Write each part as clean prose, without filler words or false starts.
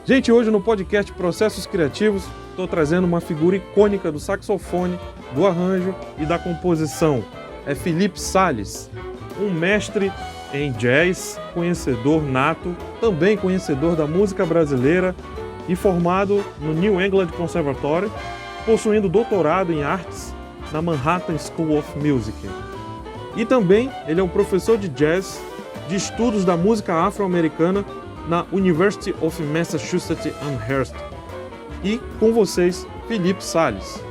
Gente, hoje no podcast Processos Criativos, estou trazendo uma figura icônica do saxofone, do arranjo e da composição. É Felipe Sales, um mestre em jazz, conhecedor nato, também conhecedor da música brasileira e formado no New England Conservatory, possuindo doutorado em artes na Manhattan School of Music. E também ele é um professor de jazz, de estudos da música afro-americana na University of Massachusetts Amherst. E com vocês, Felipe Sales.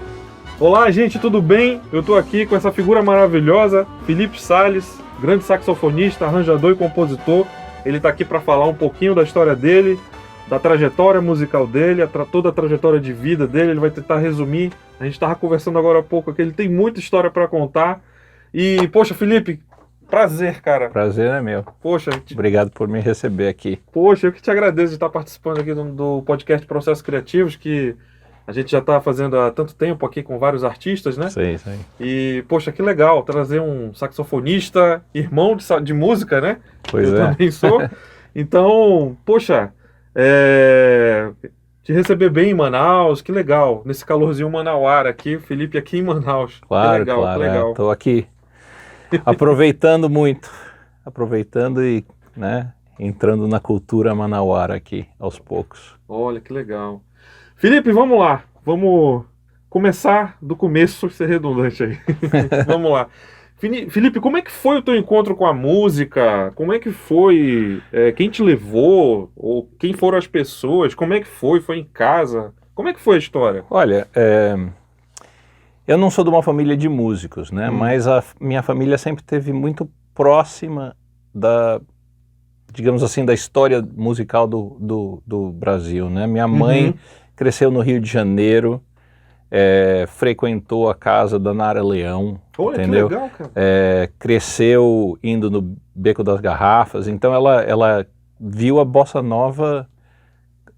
Olá, gente, tudo bem? Eu estou aqui com essa figura maravilhosa, Felipe Sales, grande saxofonista, arranjador e compositor. Ele está aqui para falar um pouquinho da história dele, da trajetória musical dele, toda a trajetória de vida dele. Ele vai tentar resumir. A gente estava conversando agora há pouco que ele tem muita história para contar. E, poxa, Felipe, prazer, cara. Prazer é meu. Poxa, obrigado por me receber aqui. Poxa, eu que te agradeço de estar participando aqui do podcast Processos Criativos, que a gente já está fazendo há tanto tempo aqui com vários artistas, né? Sei. E, poxa, que legal trazer um saxofonista, irmão de música, né? Pois eu é. também sou. Então, poxa, te receber bem em Manaus, que legal. Nesse calorzinho manauara aqui, o Felipe aqui em Manaus. Claro, que legal, claro. Que legal. Estou aqui aproveitando muito. Aproveitando e, né, entrando na cultura manauara aqui, aos poucos. Olha, que legal. Felipe, vamos lá. Vamos começar do começo, ser redundante aí. Vamos lá. Felipe, como é que foi o teu encontro com a música? Como é que foi? Quem te levou? Ou quem foram as pessoas? Como é que foi? Foi em casa? Como é que foi a história? Olha, eu não sou de uma família de músicos, né? Mas a minha família sempre esteve muito próxima da, digamos assim, da história musical do Brasil, né? Minha mãe cresceu no Rio de Janeiro, frequentou a casa da Nara Leão, olha, entendeu? Que legal, cara. Cresceu indo no Beco das Garrafas, então ela viu a bossa nova,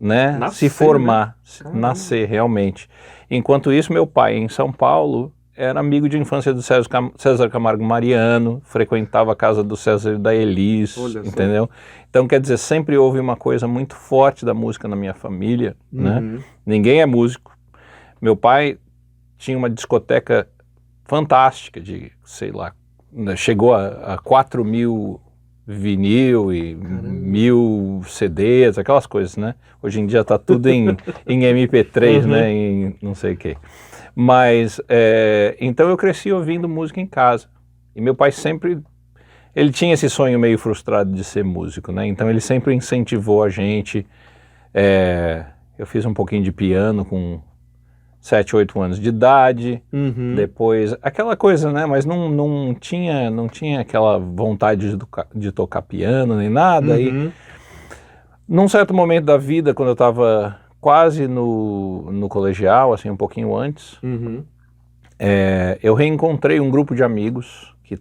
né, se formar, né? Nascer realmente. Enquanto isso, meu pai em São Paulo era amigo de infância do César Camargo Mariano, frequentava a casa do César e da Elis, entendeu? Então, quer dizer, sempre houve uma coisa muito forte da música na minha família, né? Ninguém é músico. Meu pai tinha uma discoteca fantástica de, sei lá, chegou a 4.000 vinil e 1.000 CDs, aquelas coisas, né? Hoje em dia está tudo em MP3, né? Em não sei o quê. Mas, então eu cresci ouvindo música em casa. E meu pai sempre, ele tinha esse sonho meio frustrado de ser músico, né? Então ele sempre incentivou a gente. Eu fiz um pouquinho de piano com 7, 8 anos de idade, depois, aquela coisa, né, mas não tinha aquela vontade de tocar piano nem nada, e num certo momento da vida, quando eu estava quase no colegial, assim, um pouquinho antes, eu reencontrei um grupo de amigos, que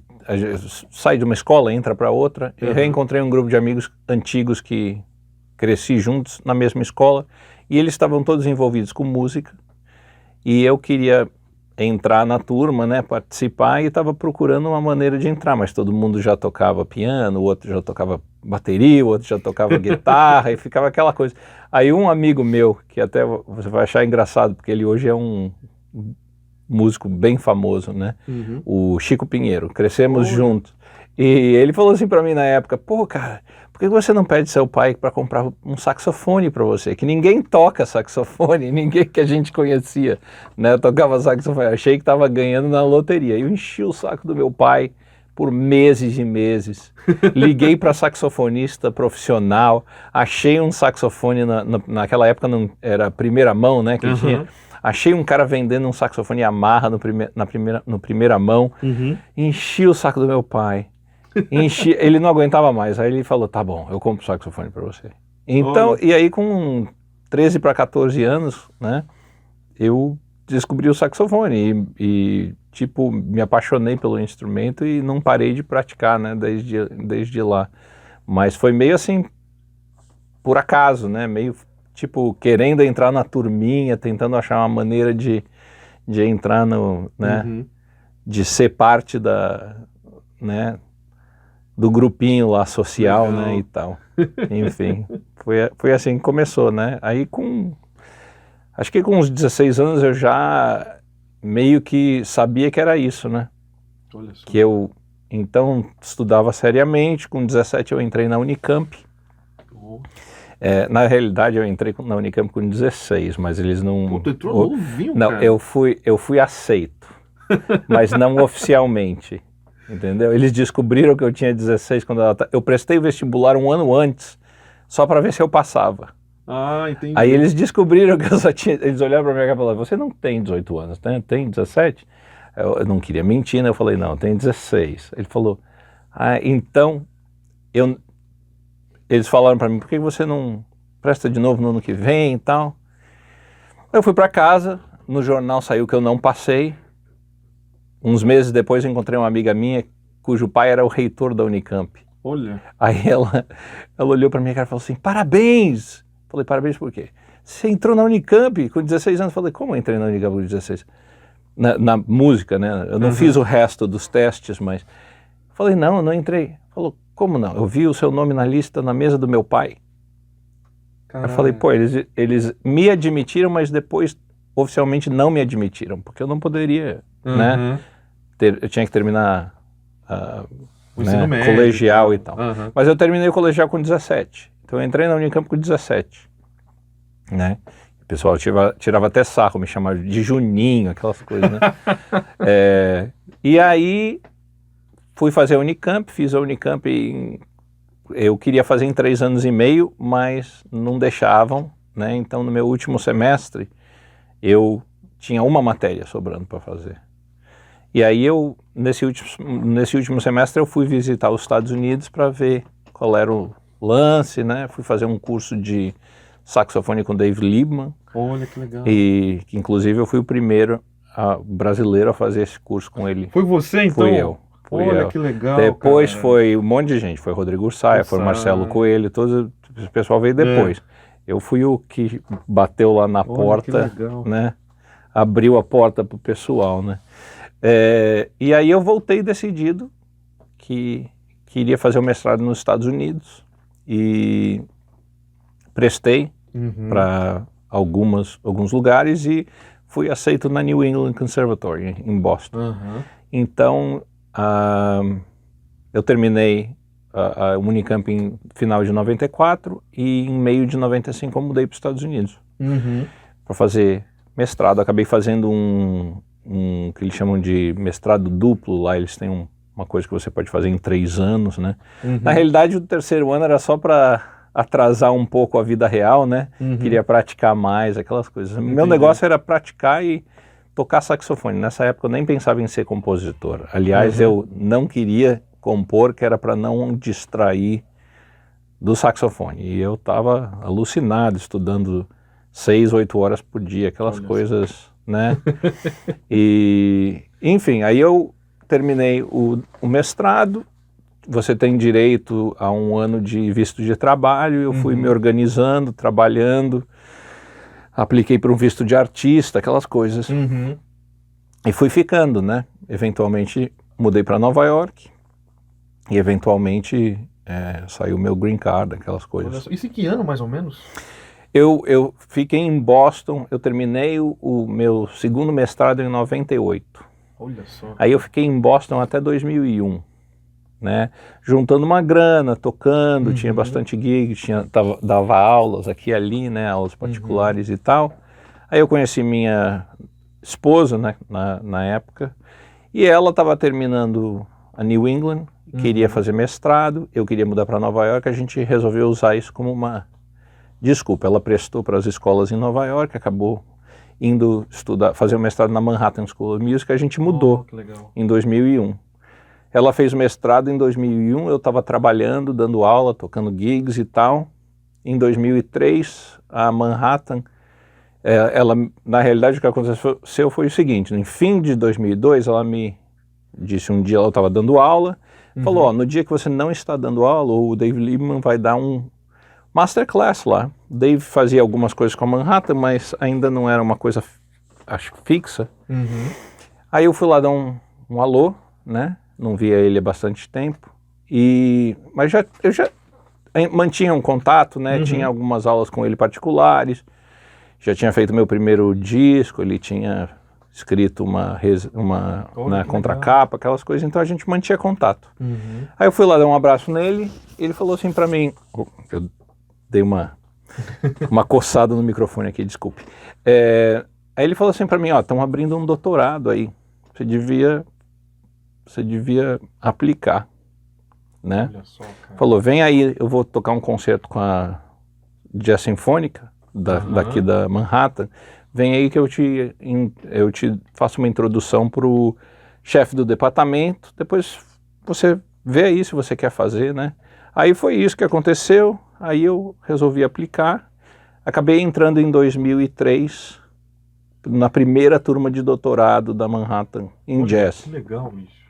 sai de uma escola, entra para outra, eu reencontrei um grupo de amigos antigos que cresci juntos na mesma escola, e eles estavam todos envolvidos com música, e eu queria entrar na turma, né, participar, e estava procurando uma maneira de entrar, mas todo mundo já tocava piano, o outro já tocava bateria, o outro já tocava guitarra, e ficava aquela coisa. Aí um amigo meu, que até você vai achar engraçado, porque ele hoje é um músico bem famoso, né, o Chico Pinheiro, crescemos juntos, e ele falou assim para mim na época, pô, cara, por que você não pede seu pai para comprar um saxofone para você? Que ninguém toca saxofone, ninguém que a gente conhecia, né, tocava saxofone. Eu achei que estava ganhando na loteria. Eu enchi o saco do meu pai por meses e meses. Liguei para saxofonista profissional, achei um saxofone, naquela época não era primeira mão, né, que tinha. Achei um cara vendendo um saxofone Yamaha no primeira mão. Enchi o saco do meu pai. Ele não aguentava mais, aí ele falou, tá bom, eu compro o saxofone para você. Então, e aí com 13 para 14 anos, né, eu descobri o saxofone e tipo, me apaixonei pelo instrumento e não parei de praticar, né, desde lá. Mas foi meio assim, por acaso, né, meio tipo, querendo entrar na turminha, tentando achar uma maneira de entrar no, né, de ser parte da, né, do grupinho lá social, Legal. né, e tal. Enfim, foi assim que começou, né? Aí acho que com uns 16 anos eu já meio que sabia que era isso, né? Olha só. Que eu, então, estudava seriamente, com 17 eu entrei na Unicamp. Na realidade eu entrei na Unicamp com 16, mas eles não... Pô, tu entrou novinho, não, cara. eu fui aceito, mas não oficialmente, entendeu? Eles descobriram que eu tinha 16 quando eu prestei o vestibular um ano antes, só para ver se eu passava. Ah, entendi. Aí eles descobriram que eu só tinha... Eles olharam para minha cara e falaram, você não tem 18 anos, né? Tem 17? Eu não queria mentir, né? Eu falei, não, tem 16. Ele falou, então, eles falaram para mim, por que você não presta de novo no ano que vem e tal? Eu fui para casa, no jornal saiu que eu não passei. Uns meses depois eu encontrei uma amiga minha, cujo pai era o reitor da Unicamp. Olha. Aí ela olhou para minha cara e falou assim, parabéns! Falei, parabéns por quê? Você entrou na Unicamp com 16 anos. Falei, como eu entrei na Unicamp com 16? Na música, né? Eu não fiz o resto dos testes, mas... Falei, não, eu não entrei. Falou, como não? Eu vi o seu nome na lista na mesa do meu pai. Caralho. Eu falei, pô, eles me admitiram, mas depois oficialmente não me admitiram, porque eu não poderia, né? Eu tinha que terminar o ensino médio, colegial e tal. Mas eu terminei o colegial com 17. Então eu entrei na Unicamp com 17, né? O pessoal tirava até sarro, me chamava de Juninho, aquelas coisas, né? E aí fui fazer a Unicamp, fiz a Unicamp eu queria fazer em 3 anos e meio, mas não deixavam, né? Então no meu último semestre eu tinha uma matéria sobrando para fazer. E aí nesse último semestre eu fui visitar os Estados Unidos para ver qual era o lance, né? Fui fazer um curso de saxofone com Dave Liebman. Olha que legal. E inclusive eu fui o primeiro brasileiro a fazer esse curso com ele. Foi você então? Fui eu. Olha que legal. Depois cara. Foi um monte de gente, foi Rodrigo Saia, foi Marcelo Coelho, todo o pessoal veio depois. Eu fui o que bateu lá na porta, né? Abriu a porta pro pessoal, né? E aí eu voltei decidido que queria fazer o mestrado nos Estados Unidos e prestei para alguns lugares e fui aceito na New England Conservatory em Boston. Então eu terminei a Unicamp em final de 94 e em meio de 95 eu mudei para os Estados Unidos para fazer mestrado. Acabei fazendo um que eles chamam de mestrado duplo. Lá eles têm uma coisa que você pode fazer em 3 anos, né? Na realidade o terceiro ano era só para atrasar um pouco a vida real, né? Queria praticar mais, aquelas coisas. Meu negócio era praticar e tocar saxofone. Nessa época eu nem pensava em ser compositor. Aliás, eu não queria compor, que era para não distrair do saxofone. E eu estava alucinado, estudando 6, 8 horas por dia, aquelas coisas, né? E, enfim, aí eu terminei o mestrado. Você tem direito a 1 ano de visto de trabalho. Eu fui me organizando, trabalhando. Apliquei para um visto de artista, aquelas coisas. E fui ficando, né? Eventualmente mudei para Nova York e eventualmente saiu meu green card, aquelas coisas. Isso em que ano, mais ou menos? Eu fiquei em Boston, eu terminei o meu segundo mestrado em 98. Olha só. Aí eu fiquei em Boston até 2001. Né? Juntando uma grana, tocando, tinha bastante gig, dava aulas aqui e ali, né? Aulas particulares e tal. Aí eu conheci minha esposa, né? na época, e ela estava terminando a New England, queria fazer mestrado, eu queria mudar para Nova York. A gente resolveu usar isso como uma desculpa. Ela prestou para as escolas em Nova York, acabou indo fazer o mestrado na Manhattan School of Music. A gente mudou em 2001. Ela fez o mestrado em 2001, eu estava trabalhando, dando aula, tocando gigs e tal. Em 2003, a Manhattan, na realidade o que aconteceu foi o seguinte: no fim de 2002, ela me disse um dia, ela estava dando aula, falou, no dia que você não está dando aula, o Dave Liebman vai dar um masterclass lá. O Dave fazia algumas coisas com a Manhattan, mas ainda não era uma coisa, acho, fixa. Aí eu fui lá dar um alô, né? Não via ele há bastante tempo, Mas eu já mantinha um contato, né? Tinha algumas aulas com ele particulares, já tinha feito meu primeiro disco, ele tinha escrito uma contracapa, aquelas coisas, então a gente mantinha contato. Aí eu fui lá dar um abraço nele, e ele falou assim pra mim, eu dei uma coçada no microfone aqui, desculpe. Aí ele falou assim pra mim, ó, estão abrindo um doutorado aí, você devia aplicar, né? Olha só, cara. Falou, vem aí, eu vou tocar um concerto com a Jazz Sinfônica, daqui da Manhattan, vem aí que eu te faço uma introdução pro chefe do departamento, depois você vê aí se você quer fazer, né? Aí foi isso que aconteceu, aí eu resolvi aplicar, acabei entrando em 2003, na primeira turma de doutorado da Manhattan em jazz. Que legal, bicho.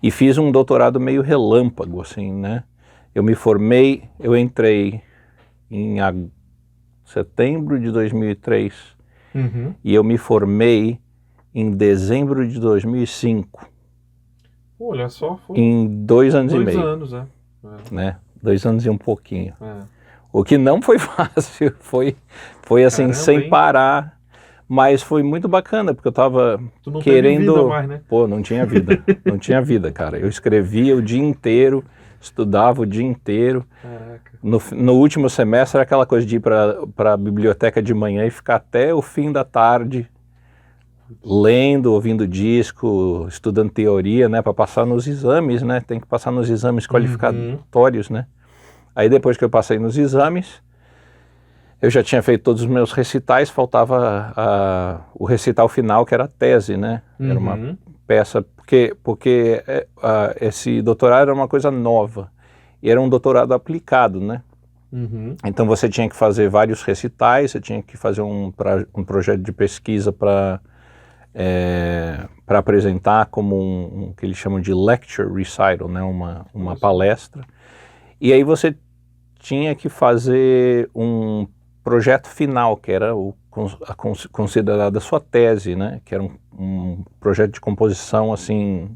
E fiz um doutorado meio relâmpago, assim, né? Eu me formei, eu entrei em setembro de 2003 e eu me formei em dezembro de 2005. Olha só, foi em 2 anos e meio. 2 anos, né? 2 anos e um pouquinho. O que não foi fácil, foi assim, caramba, sem parar. Mas foi muito bacana, porque eu tava querendo... Vida mais, né? Pô, não tinha vida. Não tinha vida, cara. Eu escrevia o dia inteiro, estudava o dia inteiro. Caraca. No último semestre era aquela coisa de ir para a biblioteca de manhã e ficar até o fim da tarde lendo, ouvindo disco, estudando teoria, né? Para passar nos exames, né? Tem que passar nos exames qualificatórios, né? Aí depois que eu passei nos exames... Eu já tinha feito todos os meus recitais, faltava o recital final, que era a tese, né? Era uma peça, porque esse doutorado era uma coisa nova, e era um doutorado aplicado, né? Então você tinha que fazer vários recitais, você tinha que fazer um projeto de pesquisa para apresentar como um que eles chamam de lecture recital, né? Uma palestra, e aí você tinha que fazer um projeto final, que era considerado a sua tese, né? Que era um projeto de composição assim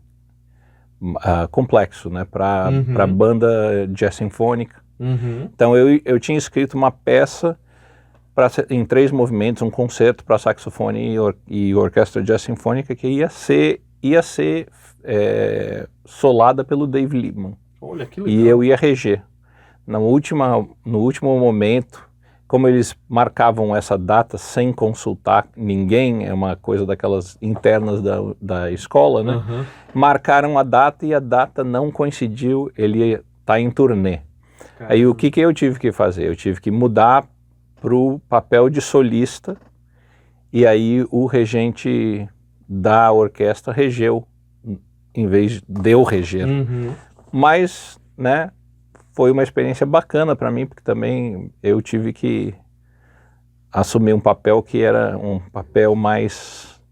complexo, né? Para a banda jazz sinfônica. Então eu tinha escrito uma peça em 3 movimentos, um concerto para saxofone e orquestra jazz sinfônica que ia ser solada pelo Dave Liebman. Olha, que legal. E eu ia reger. No último momento, como eles marcavam essa data sem consultar ninguém, é uma coisa daquelas internas da escola, né? Marcaram a data e a data não coincidiu, ele está em turnê. Caramba. Aí o que eu tive que fazer? Eu tive que mudar para o papel de solista, e aí o regente da orquestra regeu, em vez de eu reger. Mas, né? Foi uma experiência bacana para mim, porque também eu tive que assumir um papel que era um papel mais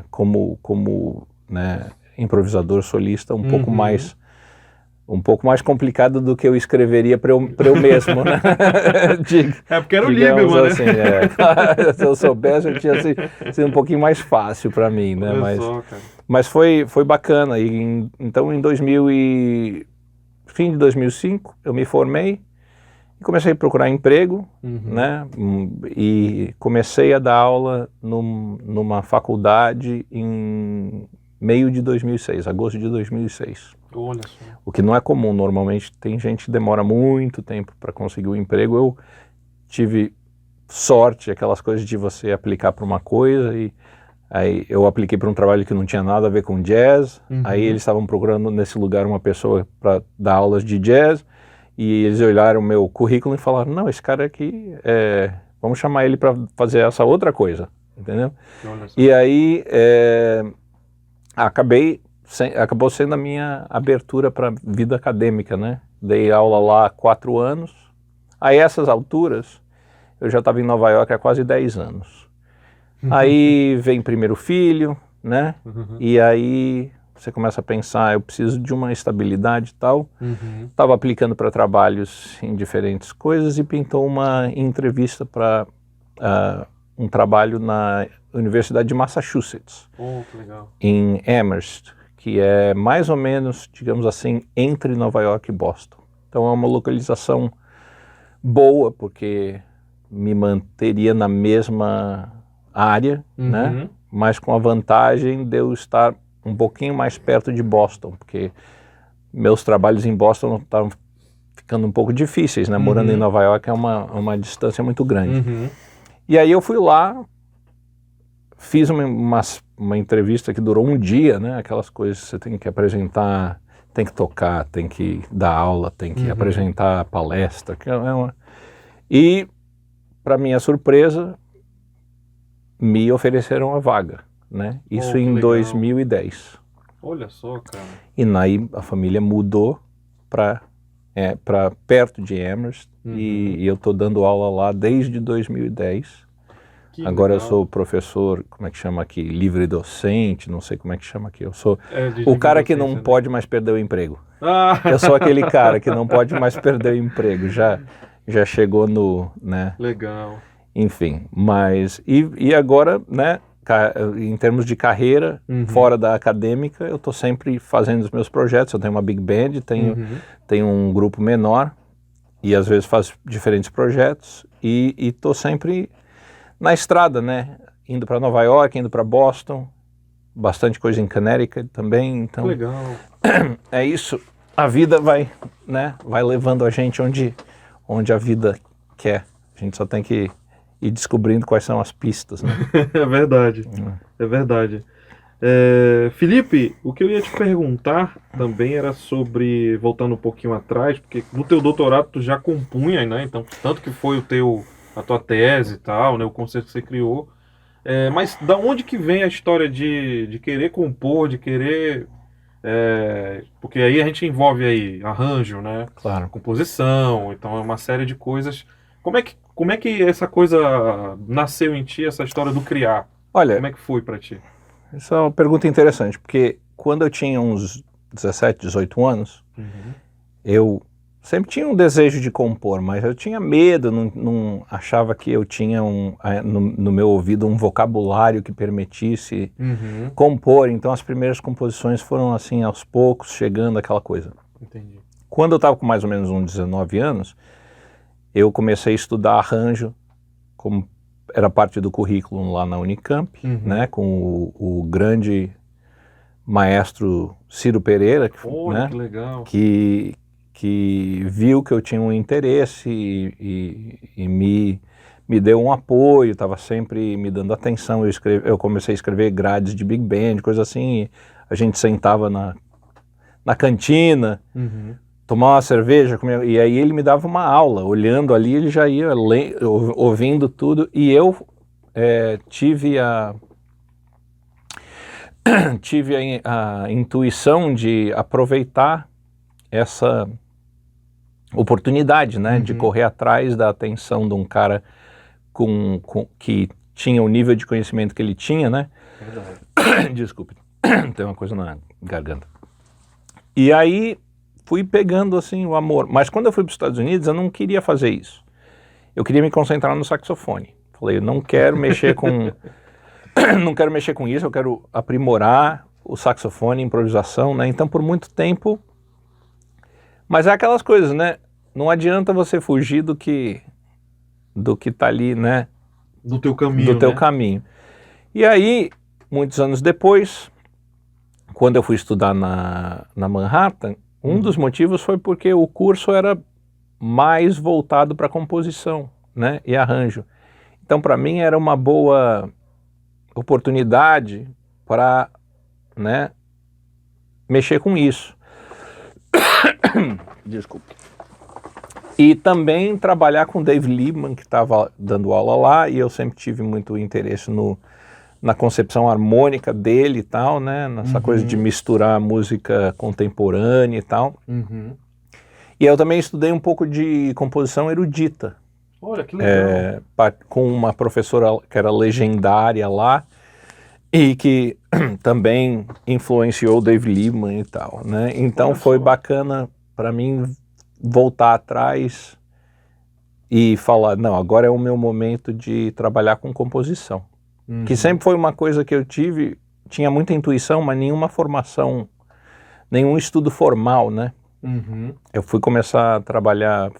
como né, improvisador solista, um pouco mais complicado do que eu escreveria para eu mesmo, né? Porque era o Liebman, assim, né? Se eu soubesse, eu tinha sido um pouquinho mais fácil para mim, né? Mas foi bacana. Então em fim de 2005, eu me formei e comecei a procurar emprego, né? E comecei a dar aula numa faculdade em meio de 2006, agosto de 2006. Olha só. O que não é comum, normalmente tem gente que demora muito tempo para conseguir um emprego. Eu tive sorte, aquelas coisas de você aplicar para uma coisa e aí eu apliquei para um trabalho que não tinha nada a ver com jazz, aí eles estavam procurando nesse lugar uma pessoa para dar aulas de jazz, e eles olharam o meu currículo e falaram, não, esse cara aqui, vamos chamar ele para fazer essa outra coisa, entendeu? E aí acabou sendo a minha abertura para a vida acadêmica, né? Dei aula lá há 4 anos, a essas alturas eu já estava em Nova York há quase 10 anos. Aí vem primeiro filho, né? E aí você começa a pensar, eu preciso de uma estabilidade e tal. Estava aplicando para trabalhos em diferentes coisas e pintou uma entrevista para um trabalho na Universidade de Massachusetts, que legal. em Amherst, que é mais ou menos, digamos assim, entre Nova York e Boston. Então é uma localização boa, porque me manteria na mesma área, né? Mas com a vantagem de eu estar um pouquinho mais perto de Boston, porque meus trabalhos em Boston estavam ficando um pouco difíceis, né? Morando em Nova York é uma distância muito grande. E aí eu fui lá, fiz uma entrevista que durou um dia, né? Aquelas coisas que você tem que apresentar, tem que tocar, tem que dar aula, tem que apresentar palestra. E, para minha surpresa, me ofereceram a vaga, né? Isso em 2010. Olha só, cara. E aí a família mudou para perto de Amherst e eu estou dando aula lá desde 2010. Agora eu sou professor, como é que chama aqui? Livre docente, não sei como é que chama aqui. Eu sou o cara que não pode mais perder o emprego. Eu sou aquele cara que não pode mais perder o emprego. Já chegou no, né? Legal. Enfim, mas e agora, né? Em termos de carreira, fora da acadêmica, eu estou sempre fazendo os meus projetos. Eu tenho uma big band, tenho um grupo menor e às vezes faço diferentes projetos e estou sempre na estrada, né? Indo para Nova York, indo para Boston, bastante coisa em Connecticut também. Então, legal. É isso. A vida vai, né? Vai levando a gente onde a vida quer. A gente só tem que ir descobrindo quais são as pistas, né? É verdade, é verdade. Felipe, o que eu ia te perguntar também era sobre, voltando um pouquinho atrás, porque no teu doutorado tu já compunha, né? Então, tanto que foi a tua tese e tal, né? O conceito que você criou. Mas da onde que vem a história de querer compor, de querer... porque aí a gente envolve aí arranjo, né? Claro. Composição, então é uma série de coisas. Como é que essa coisa nasceu em ti, essa história do criar? Olha, como é que foi para ti? Essa é uma pergunta interessante, porque quando eu tinha uns 17, 18 anos, eu sempre tinha um desejo de compor, mas eu tinha medo, não achava que eu tinha no meu ouvido um vocabulário que permitisse compor. Então as primeiras composições foram assim, aos poucos, chegando aquela coisa. Entendi. Quando eu estava com mais ou menos uns 19 anos, eu comecei a estudar arranjo, como era parte do currículo lá na Unicamp, né, com o grande maestro Ciro Pereira, né, que legal. Que viu que eu tinha um interesse e me deu um apoio, estava sempre me dando atenção. Eu comecei a escrever grades de big band, coisa assim, a gente sentava na cantina, tomar uma cerveja, e aí ele me dava uma aula, olhando ali, ele já ia ouvindo tudo, e eu tive a intuição de aproveitar essa oportunidade, né, de correr atrás da atenção de um cara que tinha o nível de conhecimento que ele tinha, né? Verdade. Desculpe, tem uma coisa na garganta. E aí fui pegando assim o amor, mas quando eu fui para os Estados Unidos eu não queria fazer isso. Eu queria me concentrar no saxofone. Falei, eu não quero mexer com não quero mexer com isso, eu quero aprimorar o saxofone, improvisação, né? Então por muito tempo, mas é aquelas coisas, né? Não adianta você fugir do que tá ali, né? Do teu caminho, do teu caminho. E aí, muitos anos depois, quando eu fui estudar na Manhattan, um dos motivos foi porque o curso era mais voltado para composição, né, e arranjo. Então, para mim, era uma boa oportunidade para, né, mexer com isso. Desculpe. E também trabalhar com Dave Liebman, que estava dando aula lá, e eu sempre tive muito interesse na concepção harmônica dele e tal, né? Nessa coisa de misturar música contemporânea e tal. E eu também estudei um pouco de composição erudita. Olha, que legal. Com uma professora que era legendária lá e que também influenciou Dave Liebman e tal, né? Então foi bacana para mim voltar atrás e falar, não, agora é o meu momento de trabalhar com composição. Que sempre foi uma coisa que eu tive tinha muita intuição, mas nenhuma formação, nenhum estudo formal, né? Uhum. Eu fui começar a trabalhar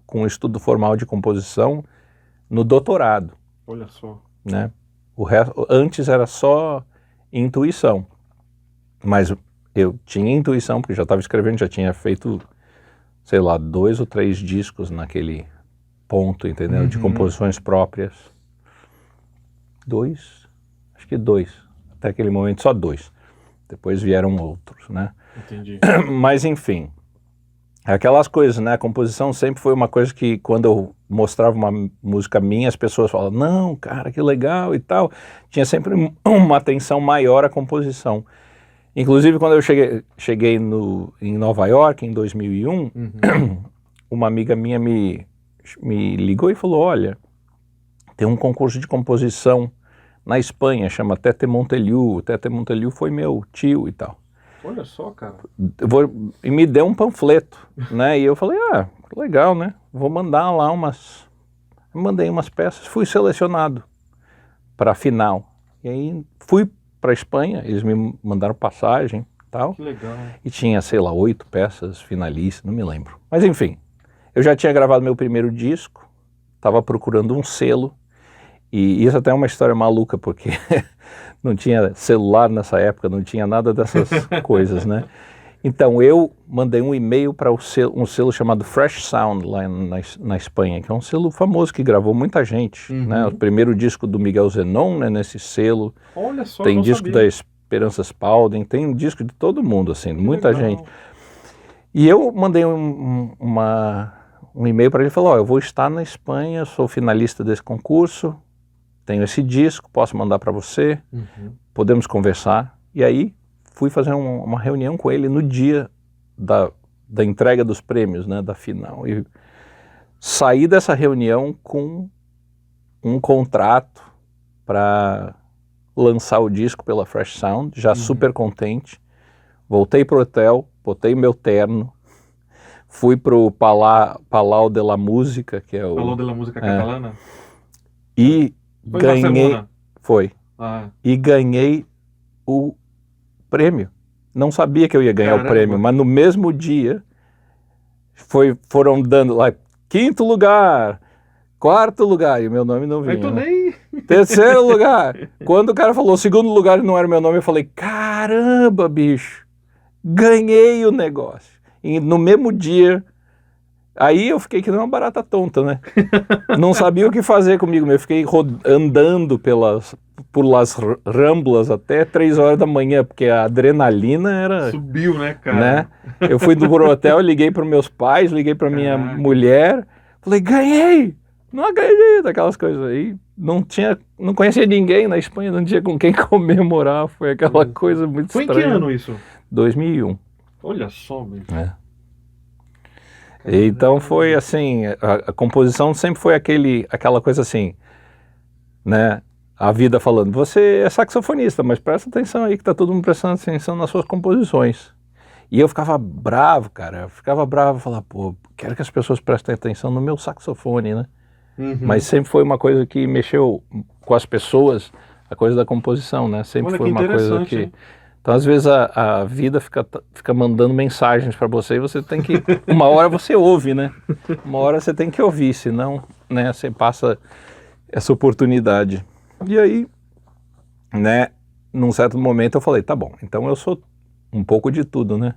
com estudo formal de composição no doutorado, Olha só. né? O resto, antes era só intuição, mas eu tinha intuição porque já estava escrevendo, já tinha feito, sei lá, 2 ou 3 discos naquele ponto, entendeu? De composições próprias. 2, acho que 2, até aquele momento só 2. Depois vieram outros, né? Entendi. Mas enfim, aquelas coisas, né? A composição sempre foi uma coisa que quando eu mostrava uma música minha, as pessoas falavam, não, cara, que legal e tal. Tinha sempre uma atenção maior à composição. Inclusive, quando eu cheguei em Nova York, em 2001, uma amiga minha me ligou e falou, olha, tem um concurso de composição na Espanha, chama Tete Monteliu. Tete Monteliu foi meu tio e tal. Olha só, cara. E me deu um panfleto, né? E eu falei, legal, né? Vou mandar lá mandei umas peças, fui selecionado para a final. E aí fui para a Espanha, eles me mandaram passagem e tal. Que legal. E tinha, sei lá, 8 peças finalistas, não me lembro. Mas enfim, eu já tinha gravado meu primeiro disco, estava procurando um selo. E isso até é uma história maluca, porque não tinha celular nessa época, não tinha nada dessas coisas, né? Então eu mandei um e-mail para um selo chamado Fresh Sound, lá na Espanha, que é um selo famoso que gravou muita gente, né? O primeiro disco do Miguel Zenon, né, nesse selo. Olha só, tem não disco sabia. da Esperança Spalding, tem disco de todo mundo, assim, Que muita legal. gente. E eu mandei um e-mail para ele e falou, eu vou estar na Espanha, sou finalista desse concurso, tenho esse disco, posso mandar para você, podemos conversar. E aí fui fazer uma reunião com ele no dia da entrega dos prêmios, né, da final. E saí dessa reunião com um contrato para lançar o disco pela Fresh Sound, já super contente. Voltei pro hotel, botei meu terno, fui pro Palau de la Música, que é o... Palau de la Música Catalana? E Foi em ganhei... Barcelona? Foi. Ah. E ganhei o prêmio. Não sabia que eu ia ganhar o prêmio, mas no mesmo dia foram dando lá 5º lugar, 4º lugar, e o meu nome não vinha. Aí tu nem... 3º lugar. Quando o cara falou 2º lugar e não era meu nome, eu falei, caramba, bicho, ganhei o negócio. E no mesmo dia, aí eu fiquei que nem uma barata tonta, né? Não sabia o que fazer comigo, eu fiquei andando por las Ramblas até 3 horas da manhã, porque a adrenalina era... Subiu, né, cara? Né? Eu fui pro hotel, liguei para meus pais, liguei para minha mulher, falei, ganhei! Não acredito, aquelas coisas aí. Não conhecia ninguém na Espanha, não tinha com quem comemorar, foi aquela coisa muito estranha. Foi em que ano isso? 2001. Olha só, bicho. Então foi assim, a composição sempre foi aquela coisa assim, né? A vida falando, você é saxofonista, mas presta atenção aí que tá todo mundo prestando atenção nas suas composições. E eu ficava bravo, cara, falava, pô, quero que as pessoas prestem atenção no meu saxofone, né? Mas sempre foi uma coisa que mexeu com as pessoas, a coisa da composição, né? Sempre foi uma coisa que... Então, às vezes, a vida fica mandando mensagens para você e você tem que... Uma hora você ouve, né? Uma hora você tem que ouvir, senão, né, você passa essa oportunidade. E aí, né, num certo momento eu falei, tá bom, então eu sou um pouco de tudo, né?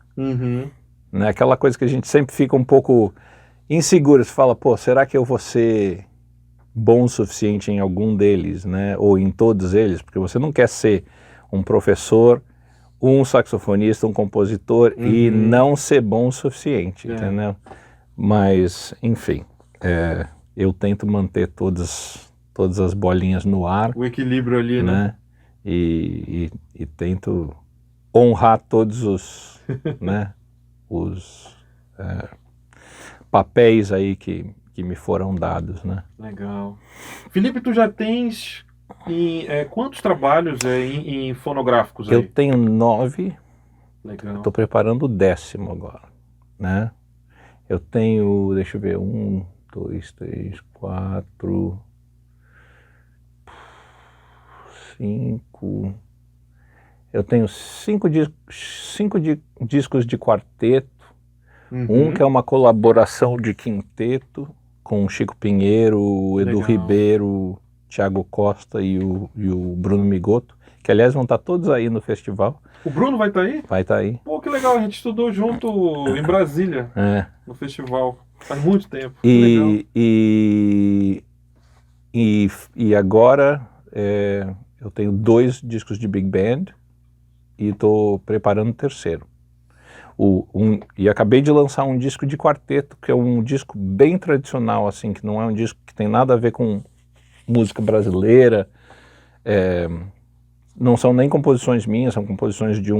Né? Aquela coisa que a gente sempre fica um pouco inseguro, você fala, pô, será que eu vou ser bom o suficiente em algum deles, né? Ou em todos eles? Porque você não quer ser um professor, um saxofonista, um compositor e não ser bom o suficiente, entendeu? Mas, enfim, eu tento manter todas as bolinhas no ar. O equilíbrio ali, né? E tento honrar todos os, né, os papéis aí que me foram dados, né? Legal. Felipe, tu já tens quantos trabalhos em fonográficos aí? Eu tenho 9. Legal. Estou preparando o 10º agora, né? Eu tenho, deixa eu ver, 1, 2, 3, 4, 5, Eu tenho cinco discos de quarteto, um que é uma colaboração de quinteto com Chico Pinheiro, o Edu Ribeiro, Thiago Costa e o Bruno Migoto, que aliás vão estar todos aí no festival. O Bruno vai estar aí? Vai estar aí. Pô, que legal, a gente estudou junto em Brasília, no festival, faz muito tempo. E agora eu tenho 2 discos de Big Band e estou preparando o terceiro. E acabei de lançar um disco de quarteto, que é um disco bem tradicional, assim, que não é um disco que tem nada a ver com música brasileira, não são nem composições minhas, são composições de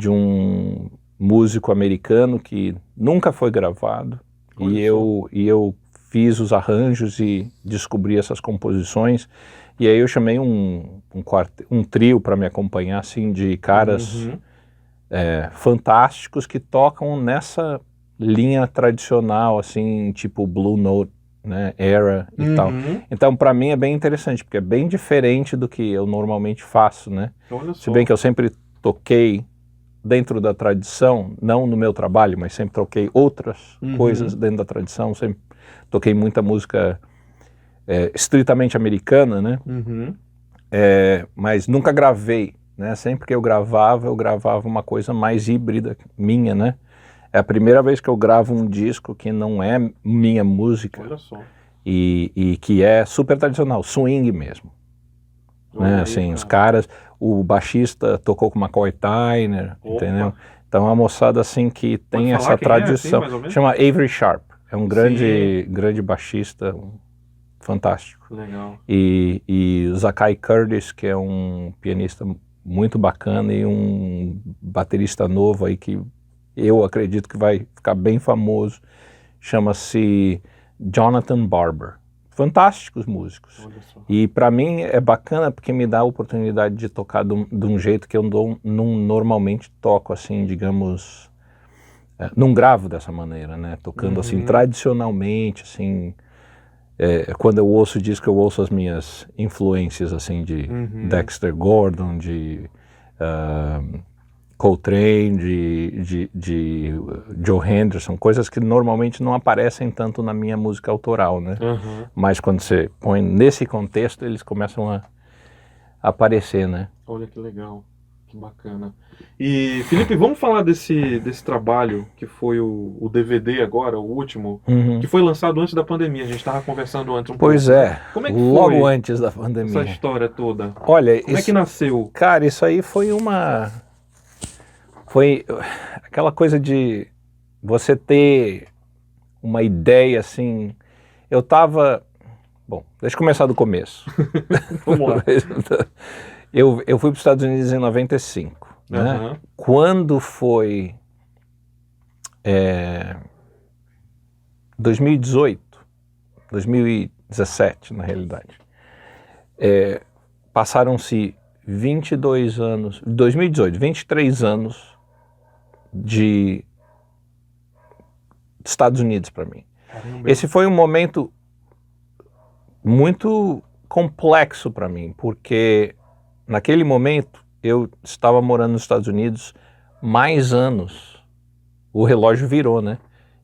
um músico americano que nunca foi gravado, e eu fiz os arranjos e descobri essas composições, e aí eu chamei um trio para me acompanhar, assim, de caras fantásticos que tocam nessa linha tradicional, assim, tipo Blue Note, né, Era e tal. Então, para mim é bem interessante, porque é bem diferente do que eu normalmente faço, né? Se bem que eu sempre toquei dentro da tradição, não no meu trabalho, mas sempre toquei outras coisas dentro da tradição, sempre toquei muita música estritamente americana, né? Mas nunca gravei, né? Sempre que eu gravava uma coisa mais híbrida minha, né? É a primeira vez que eu gravo um disco que não é minha música. Olha só. E que é super tradicional, swing mesmo. Né? Assim, os caras, o baixista tocou com McCoy Tyner, entendeu? Então é uma moçada assim que tem essa tradição. Assim, chama Avery Sharp, é um grande baixista, fantástico. Legal. E o Zakai Curtis, que é um pianista muito bacana e um baterista novo aí que eu acredito que vai ficar bem famoso, chama-se Jonathan Barber. Fantásticos músicos. E para mim é bacana porque me dá a oportunidade de tocar de um jeito que eu não normalmente toco, assim, digamos, não gravo dessa maneira, né? Tocando assim tradicionalmente, assim, quando eu ouço disco, eu ouço as minhas influências, assim, de Dexter Gordon, de Coltrane, de Joe Henderson, coisas que normalmente não aparecem tanto na minha música autoral, né? Mas quando você põe nesse contexto, eles começam a aparecer, né? Olha que legal, que bacana. E, Felipe, vamos falar desse trabalho que foi o DVD agora, o último, que foi lançado antes da pandemia. A gente estava conversando antes pouco. Pois é, como é que logo foi antes da pandemia. essa história toda? Olha, como é que nasceu? Cara, isso aí foi aquela coisa de você ter uma ideia, assim. Bom, deixa eu começar do começo. Vamos lá. Eu fui para os Estados Unidos em 95, né? Quando foi 2018, 2017, na realidade, passaram-se 22 anos, 2018, 23 anos de Estados Unidos para mim. Caramba. Esse foi um momento muito complexo para mim, porque naquele momento eu estava morando nos Estados Unidos mais anos. O relógio virou, né?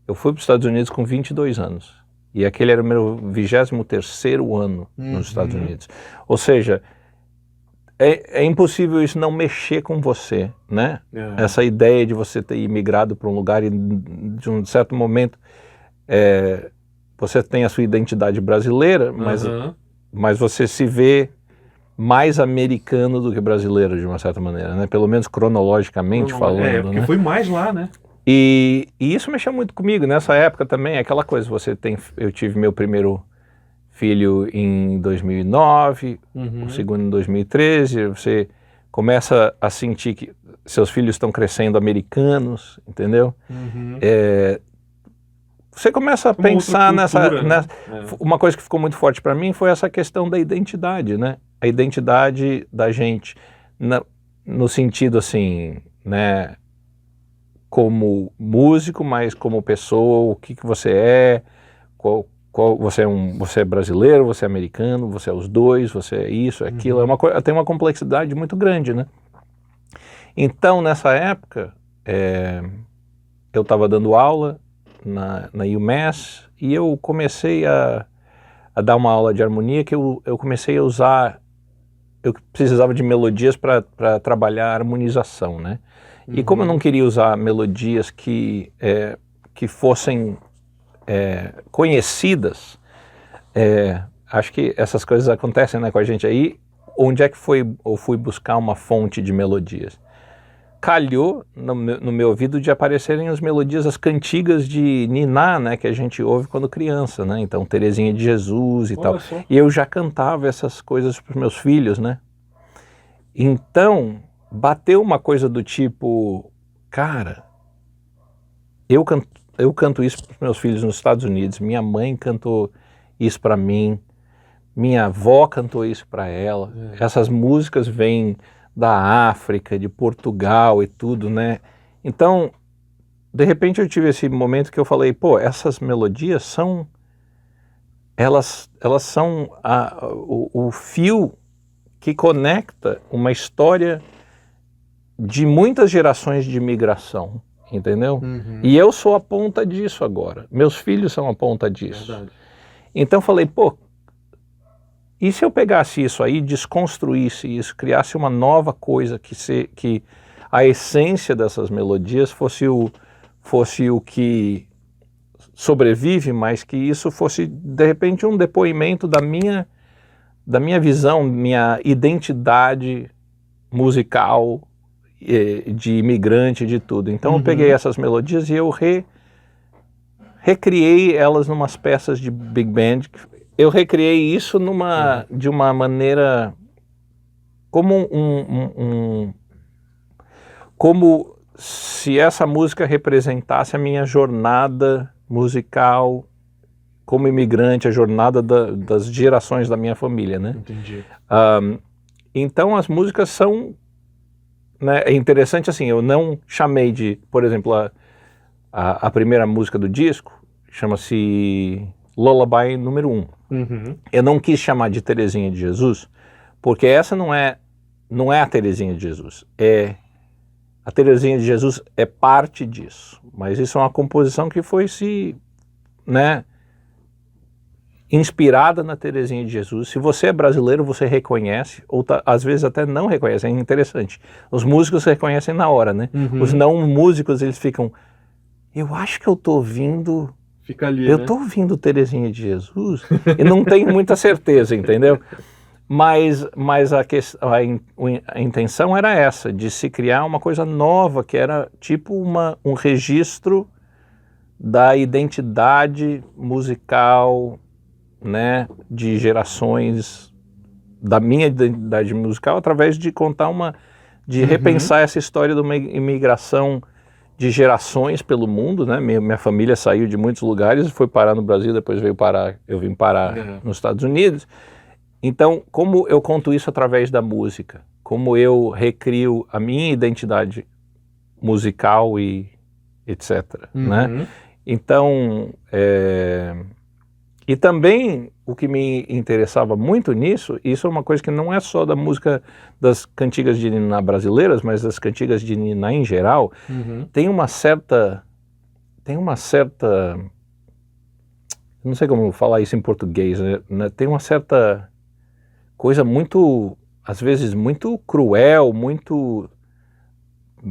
Eu fui para os Estados Unidos com 22 anos. E aquele era o meu 23º ano nos Estados Unidos. Ou seja, é impossível isso não mexer com você, né? Essa ideia de você ter imigrado para um lugar e de um certo momento você tem a sua identidade brasileira, mas você se vê mais americano do que brasileiro, de uma certa maneira, né? Pelo menos cronologicamente falando, porque né? foi mais lá, né? E isso mexeu muito comigo. Nessa época também, aquela coisa, eu tive meu primeiro filho em 2009, o segundo em 2013, você começa a sentir que seus filhos estão crescendo americanos, entendeu? Você começa a pensar uma coisa que ficou muito forte para mim foi essa questão da identidade, né? A identidade da gente, no sentido assim, né? Como músico, mas como pessoa, o que você é, você é brasileiro, você é americano, você é os dois, você é isso, é aquilo, tem uma complexidade muito grande, né? Então, nessa época, eu estava dando aula na UMass e eu comecei a dar uma aula de harmonia que eu comecei a usar, eu precisava de melodias para trabalhar a harmonização, né? E como eu não queria usar melodias que fossem conhecidas, acho que essas coisas acontecem, né, com a gente aí. Onde é que eu fui buscar uma fonte de melodias? Calhou no meu ouvido de aparecerem as melodias, as cantigas de niná, né, que a gente ouve quando criança, né? Então, Terezinha de Jesus e tal. E eu já cantava essas coisas para os meus filhos, né? Então, bateu uma coisa do tipo, cara, eu canto isso para os meus filhos nos Estados Unidos, minha mãe cantou isso para mim, minha avó cantou isso para ela, essas músicas vêm da África, de Portugal e tudo, né? Então, de repente eu tive esse momento que eu falei, pô, essas melodias são, elas são o fio que conecta uma história de muitas gerações de imigração, entendeu? E eu sou a ponta disso agora, meus filhos são a ponta disso. Verdade. Então eu falei, pô, e se eu pegasse isso aí, desconstruísse isso, criasse uma nova coisa, que a essência dessas melodias fosse o que sobrevive, mas que isso fosse, de repente, um depoimento da minha visão, minha identidade musical, de imigrante, de tudo. Então eu peguei essas melodias e eu recriei elas numas peças de big band. Eu recriei isso de uma maneira como como se essa música representasse a minha jornada musical como imigrante, a jornada das gerações da minha família, né? Entendi. Então as músicas são, né, é interessante assim, eu não chamei de, por exemplo, a primeira música do disco chama-se Lullaby número 1. Eu não quis chamar de Terezinha de Jesus, porque essa não é a Terezinha de Jesus. A Terezinha de Jesus é parte disso, mas isso é uma composição que foi né, inspirada na Terezinha de Jesus. Se você é brasileiro, você reconhece, ou às vezes até não reconhece, é interessante. Os músicos reconhecem na hora, né? Os não músicos, eles ficam, eu acho que eu tô ouvindo... Fica ali, eu tô ouvindo Terezinha de Jesus e não tenho muita certeza, entendeu? Mas a intenção era essa, de se criar uma coisa nova, que era tipo um registro da identidade musical, né, de gerações, da minha identidade musical, através de contar de repensar essa história de uma imigração de gerações pelo mundo, né? Minha família saiu de muitos lugares, foi parar no Brasil, depois eu vim parar nos Estados Unidos. Então, como eu conto isso através da música? Como eu recrio a minha identidade musical e etc, né? Então, e também o que me interessava muito nisso, isso é uma coisa que não é só da música das cantigas de niná brasileiras, mas das cantigas de niná em geral, tem uma certa, não sei como falar isso em português, né? Tem uma certa coisa muito, às vezes muito cruel, muito,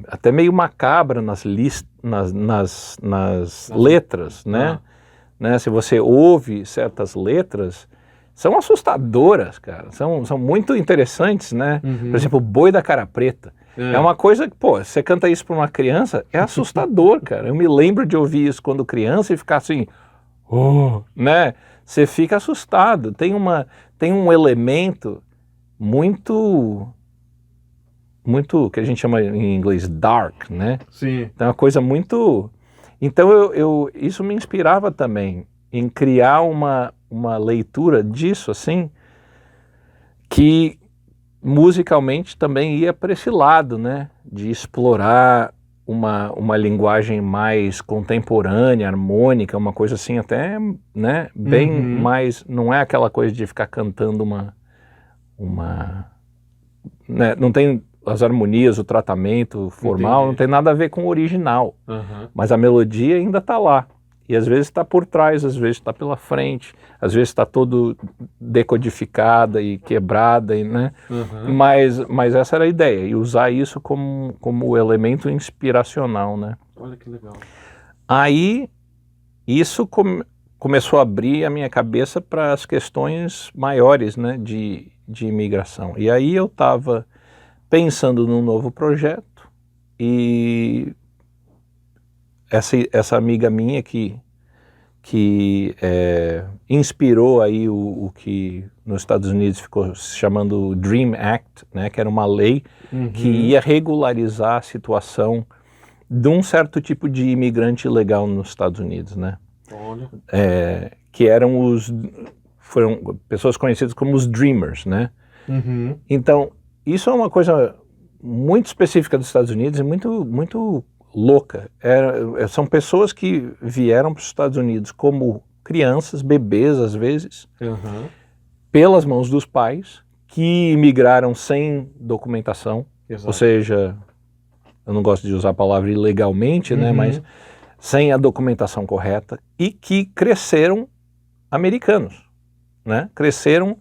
até meio macabra nas letras, né? Se você ouve certas letras, são assustadoras, cara, são muito interessantes, né? Por exemplo, Boi da Cara Preta. É uma coisa que, pô, você canta isso para uma criança, é assustador, cara. Eu me lembro de ouvir isso quando criança e ficar assim, né? Você fica assustado. Tem um elemento muito, que a gente chama em inglês dark, né? Sim. Então é uma coisa muito... Então isso me inspirava também em criar uma leitura disso, assim, que musicalmente também ia para esse lado, né? De explorar uma linguagem mais contemporânea, harmônica, uma coisa assim até, né? Bem mais... Não é aquela coisa de ficar cantando né? Não tem as harmonias, o tratamento formal, não tem nada a ver com o original. Mas a melodia ainda está lá. E às vezes está por trás, às vezes está pela frente, às vezes está todo decodificada e quebrada, né? Mas essa era a ideia, e usar isso como elemento inspiracional, né? Olha que legal. Aí, isso começou a abrir a minha cabeça para as questões maiores, né, de imigração. E aí eu estava pensando num novo projeto, e essa amiga minha que inspirou aí o que nos Estados Unidos ficou se chamando Dream Act, né, que era uma lei que ia regularizar a situação de um certo tipo de imigrante ilegal nos Estados Unidos, né? Olha. Que foram pessoas conhecidas como os Dreamers, né? Então, isso é uma coisa muito específica dos Estados Unidos e muito louca. São pessoas que vieram para os Estados Unidos como crianças, bebês às vezes, pelas mãos dos pais, que imigraram sem documentação, ou seja, eu não gosto de usar a palavra ilegalmente, né, mas sem a documentação correta, e que cresceram americanos, né? Cresceram,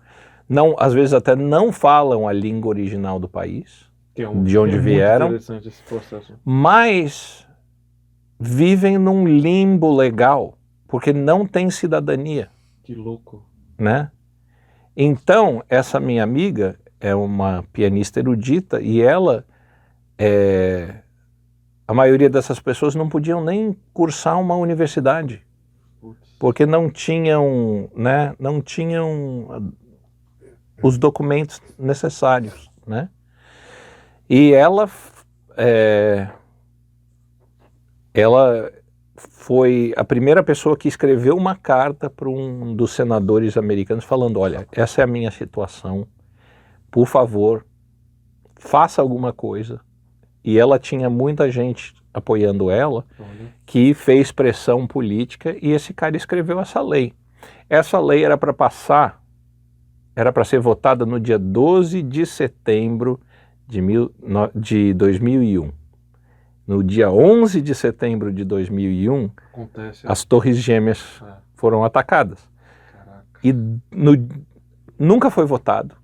não, às vezes até não falam a língua original do país, de onde vieram, muito interessante esse processo. Mas vivem num limbo legal, porque não tem cidadania. Que louco. Né? Então, essa minha amiga é uma pianista erudita, e ela, a maioria dessas pessoas não podiam nem cursar uma universidade, porque não tinham, né, os documentos necessários, né? E ela foi a primeira pessoa que escreveu uma carta para um dos senadores americanos falando: olha, essa é a minha situação, por favor, faça alguma coisa. E ela tinha muita gente apoiando ela, que fez pressão política, e esse cara escreveu essa lei. Essa lei era para ser votada no dia 12 de setembro de 2001. No dia 11 de setembro de 2001, as Torres Gêmeas foram atacadas. Caraca. E nunca foi votado.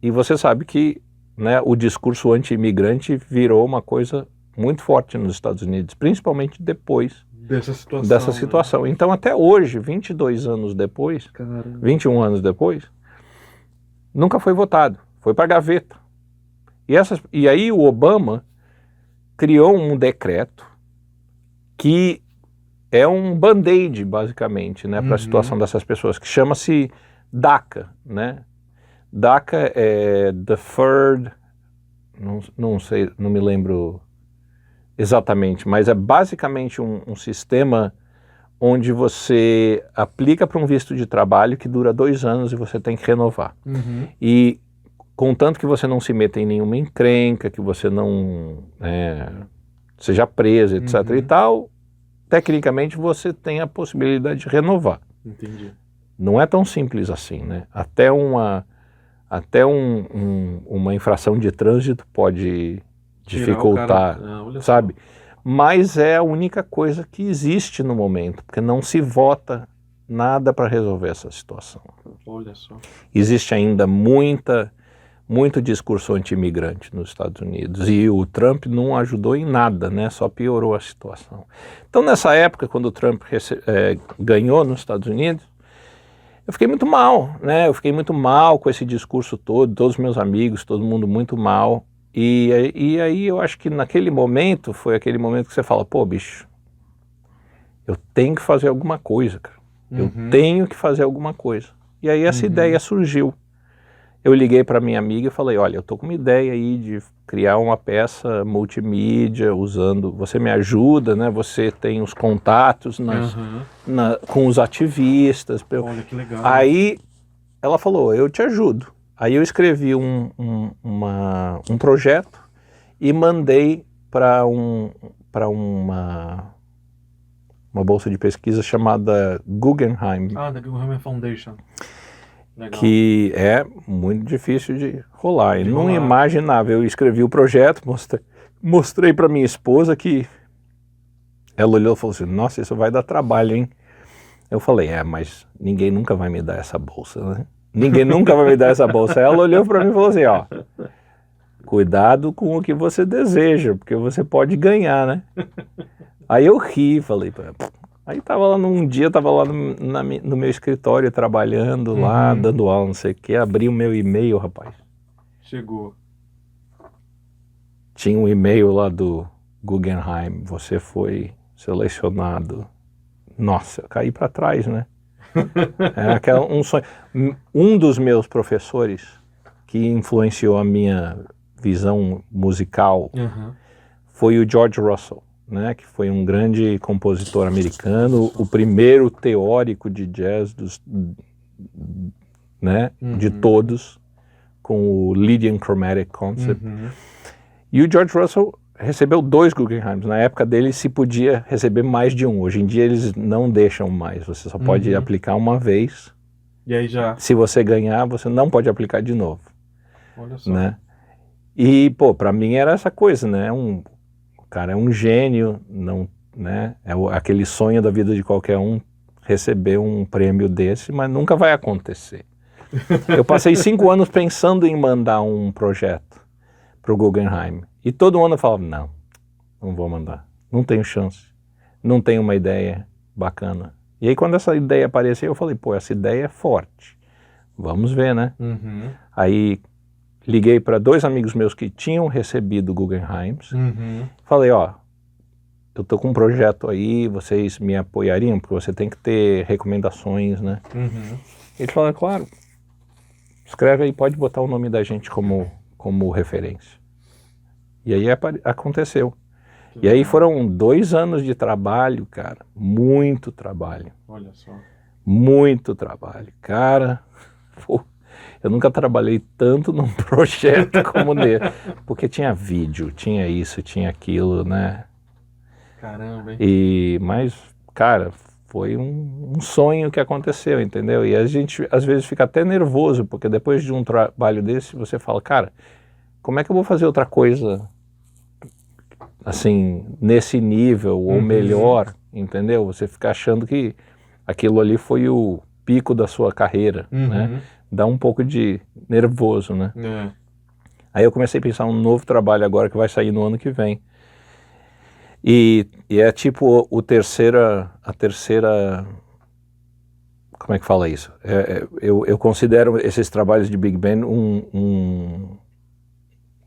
E você sabe que, né, o discurso anti-imigrante virou uma coisa muito forte nos Estados Unidos, principalmente depois dessa situação. Né? Então, até hoje, 22 anos depois, Caramba. 21 anos depois, nunca foi votado. Foi para a gaveta. E aí o Obama criou um decreto que é um band-aid, basicamente, né, para a situação dessas pessoas, que chama-se DACA, né? DACA é Deferred, não sei, não me lembro exatamente, mas é basicamente um sistema onde você aplica para um visto de trabalho que dura 2 anos e você tem que renovar. E contanto que você não se meta em nenhuma encrenca, que você não seja preso, etc. e tal, tecnicamente você tem a possibilidade de renovar. Entendi. Não é tão simples assim, né? Até uma infração de trânsito pode dificultar, sabe? Mas é a única coisa que existe no momento, porque não se vota nada para resolver essa situação. Olha só. Existe ainda muito discurso anti-imigrante nos Estados Unidos, e o Trump não ajudou em nada, né? Só piorou a situação. Então, nessa época, quando o Trump ganhou nos Estados Unidos, eu fiquei muito mal, né? Eu fiquei muito mal com esse discurso todo, todos os meus amigos, todo mundo muito mal. E aí eu acho que naquele momento, foi aquele momento que você fala: pô, bicho, eu tenho que fazer alguma coisa, cara. Eu tenho que fazer alguma coisa. E aí essa ideia surgiu. Eu liguei para minha amiga e falei: olha, eu tô com uma ideia aí de criar uma peça multimídia usando... Você me ajuda, né? Você tem os contatos com os ativistas. Olha, que legal. Aí ela falou: eu te ajudo. Aí eu escrevi um projeto e mandei para uma bolsa de pesquisa chamada Guggenheim. Da Guggenheim Foundation. Legal. Que é muito difícil de rolar. E De não rolar. imaginava. Eu escrevi o projeto, mostrei para minha esposa, que ela olhou e falou assim, nossa, isso vai dar trabalho, hein? Eu falei, mas ninguém nunca vai me dar essa bolsa, né? Ninguém nunca vai me dar essa bolsa. Aí ela olhou para mim e falou assim, ó, cuidado com o que você deseja, porque você pode ganhar, né? Aí eu ri, falei, aí tava lá num dia, tava lá no meu escritório trabalhando lá, dando aula, não sei o que, abri o meu e-mail, rapaz. Chegou. Tinha um e-mail lá do Guggenheim, você foi selecionado. Nossa, eu caí para trás, né? É um sonho. Um dos meus professores que influenciou a minha visão musical foi o George Russell, né? Que foi um grande compositor americano, o primeiro teórico de jazz né? De todos, com o Lydian Chromatic Concept. E o George Russell recebeu 2 Guggenheims. Na época dele se podia receber mais de um. Hoje em dia eles não deixam mais. Você só pode aplicar uma vez. E aí já... Se você ganhar, você não pode aplicar de novo. Olha só. Né? E, pô, pra mim era essa coisa, né? O cara é um gênio, não, né? É aquele sonho da vida de qualquer um receber um prêmio desse, mas nunca vai acontecer. Eu passei 5 anos pensando em mandar um projeto pro Guggenheim. E todo ano eu falava, não vou mandar, não tenho chance, não tenho uma ideia bacana. E aí quando essa ideia apareceu, eu falei, pô, essa ideia é forte, vamos ver, né? Aí liguei para 2 amigos meus que tinham recebido Guggenheims, falei, ó, eu tô com um projeto aí, vocês me apoiariam? Porque você tem que ter recomendações, né? Eles falaram, claro, escreve aí, pode botar o nome da gente como referência. E aí aconteceu. E aí foram 2 anos de trabalho, cara, muito trabalho. Olha só. Muito trabalho. Cara, pô, eu nunca trabalhei tanto num projeto como nele. Porque tinha vídeo, tinha isso, tinha aquilo, né? Caramba, hein? Mas, cara, foi um sonho que aconteceu, entendeu? E a gente, às vezes, fica até nervoso, porque depois de um trabalho desse, você fala, cara, como é que eu vou fazer outra coisa, assim, nesse nível, ou melhor, entendeu? Você fica achando que aquilo ali foi o pico da sua carreira, né? Dá um pouco de nervoso, né? Aí eu comecei a pensar um novo trabalho agora que vai sair no ano que vem. E é tipo a terceira, como é que fala isso? Eu considero esses trabalhos de Big Band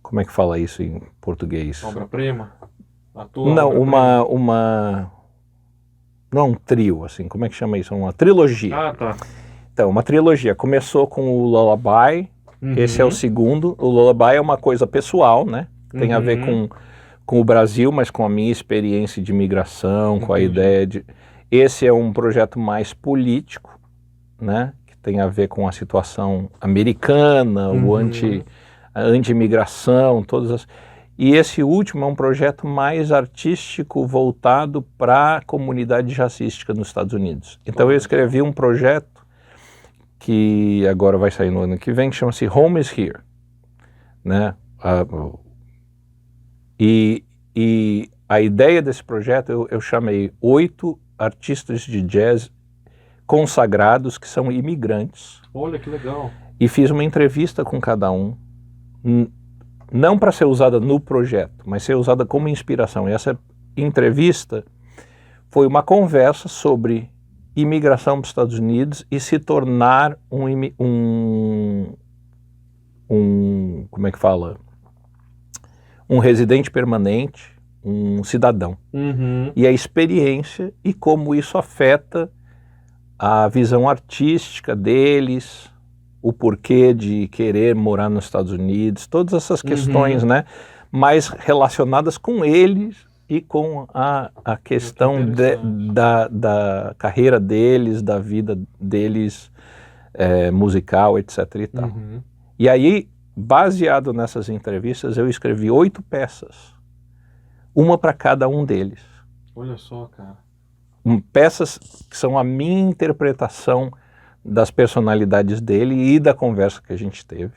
como é que fala isso em português? Obra-prima? Não, não um trio, assim, como é que chama isso? Uma trilogia. Ah, tá. Então, uma trilogia. Começou com o Lullaby, esse é o segundo. O Lullaby é uma coisa pessoal, né? Tem a ver com o Brasil, mas com a minha experiência de imigração, com a ideia de... Esse é um projeto mais político, né? Que tem a ver com a situação americana, a anti-imigração, todas as... E esse último é um projeto mais artístico voltado para a comunidade jazzística nos Estados Unidos. Então eu escrevi um projeto que agora vai sair no ano que vem, que chama-se Home is Here, né? E a ideia desse projeto, eu chamei 8 artistas de jazz consagrados que são imigrantes. Olha que legal. E fiz uma entrevista com cada um, não para ser usada no projeto, mas ser usada como inspiração. E essa entrevista foi uma conversa sobre imigração para os Estados Unidos e se tornar como é que fala? Um residente permanente, um cidadão. E a experiência e como isso afeta a visão artística deles, o porquê de querer morar nos Estados Unidos, todas essas questões, né, mais relacionadas com eles e com a questão da carreira deles, da vida deles, musical, etc. e tal. E aí, baseado nessas entrevistas, eu escrevi 8 peças, uma para cada um deles. Olha só, cara. Peças que são a minha interpretação das personalidades dele e da conversa que a gente teve.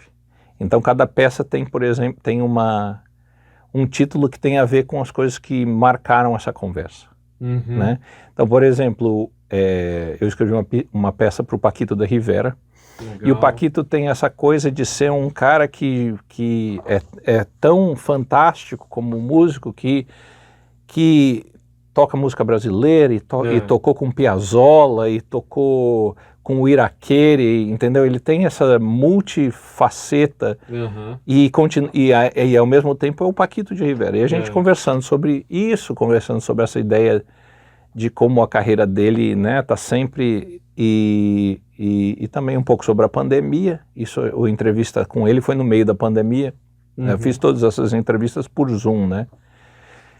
Então cada peça tem, por exemplo, tem um título que tem a ver com as coisas que marcaram essa conversa. Né? Então, por exemplo, eu escrevi uma peça para o Paquito da Rivera. Legal. E o Paquito tem essa coisa de ser um cara que é tão fantástico como músico que toca música brasileira e tocou com Piazzolla e tocou com o Iraquere, entendeu? Ele tem essa multifaceta e ao mesmo tempo é o Paquito de Rivera. E a gente conversando sobre isso, conversando sobre essa ideia de como a carreira dele, né, tá sempre e também um pouco sobre a pandemia. Isso, a entrevista com ele foi no meio da pandemia. Eu fiz todas essas entrevistas por Zoom, né?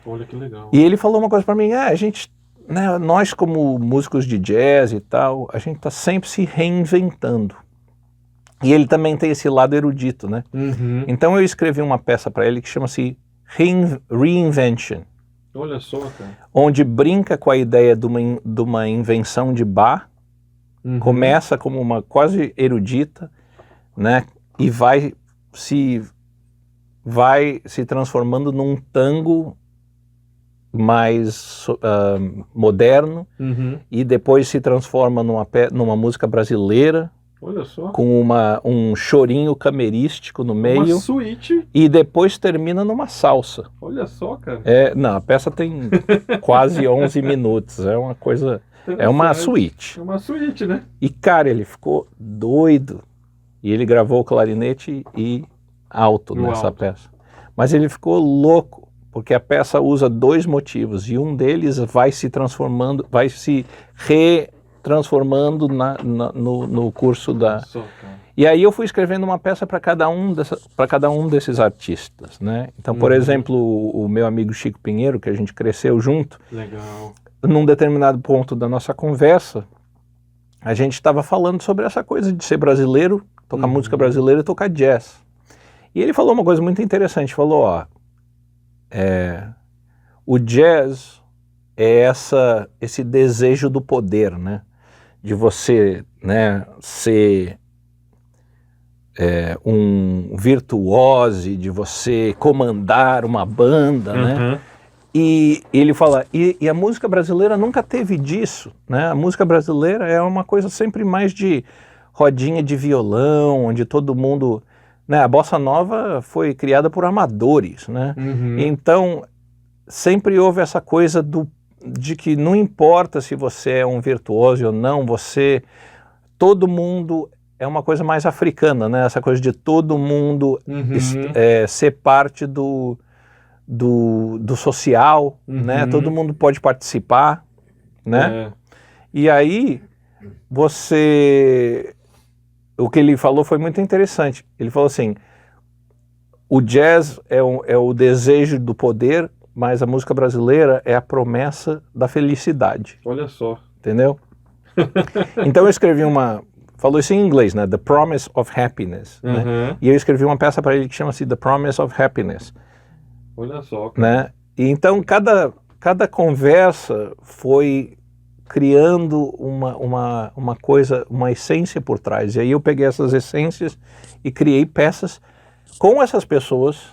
Olha que legal. E ele falou uma coisa para mim, a gente, né, nós como músicos de jazz e tal, a gente tá sempre se reinventando. E ele também tem esse lado erudito, né? Então eu escrevi uma peça para ele que chama-se Reinvention. Olha só, cara. Onde brinca com a ideia de uma invenção de Bach, começa como uma quase erudita, né? E vai se transformando num tango mais moderno, e depois se transforma numa música brasileira. Olha só. Com um chorinho camerístico no meio. Uma suíte. E depois termina numa salsa. Olha só, cara. Não, a peça tem quase 11 minutos. É uma coisa... É uma suíte. É uma suíte, né? E, cara, ele ficou doido. E ele gravou clarinete e alto nessa peça. Mas ele ficou louco, porque a peça usa 2 motivos. E um deles vai se transformando, vai se transformando no curso da... E aí eu fui escrevendo uma peça para cada um desses artistas, né? Então, por exemplo, o meu amigo Chico Pinheiro, que a gente cresceu junto, legal. Num determinado ponto da nossa conversa, a gente estava falando sobre essa coisa de ser brasileiro, tocar música brasileira e tocar jazz. E ele falou uma coisa muito interessante, falou, o jazz é esse desejo do poder, né? De você, né, ser um virtuose, de você comandar uma banda, né? E ele fala, e a música brasileira nunca teve disso, né? A música brasileira é uma coisa sempre mais de rodinha de violão, onde todo mundo... Né? A bossa nova foi criada por amadores, né? Então, sempre houve essa coisa de que não importa se você é um virtuoso ou não, todo mundo é uma coisa mais africana, né? Essa coisa de todo mundo ser parte do social, né? Todo mundo pode participar, né? E aí, o que ele falou foi muito interessante. Ele falou assim, o jazz é o desejo do poder, mas a música brasileira é a promessa da felicidade. Olha só. Entendeu? Então eu escrevi falou isso em inglês, né? The Promise of Happiness. Né? E eu escrevi uma peça para ele que chama-se The Promise of Happiness. Olha só. Né? E então cada conversa foi criando uma coisa, uma essência por trás. E aí eu peguei essas essências e criei peças com essas pessoas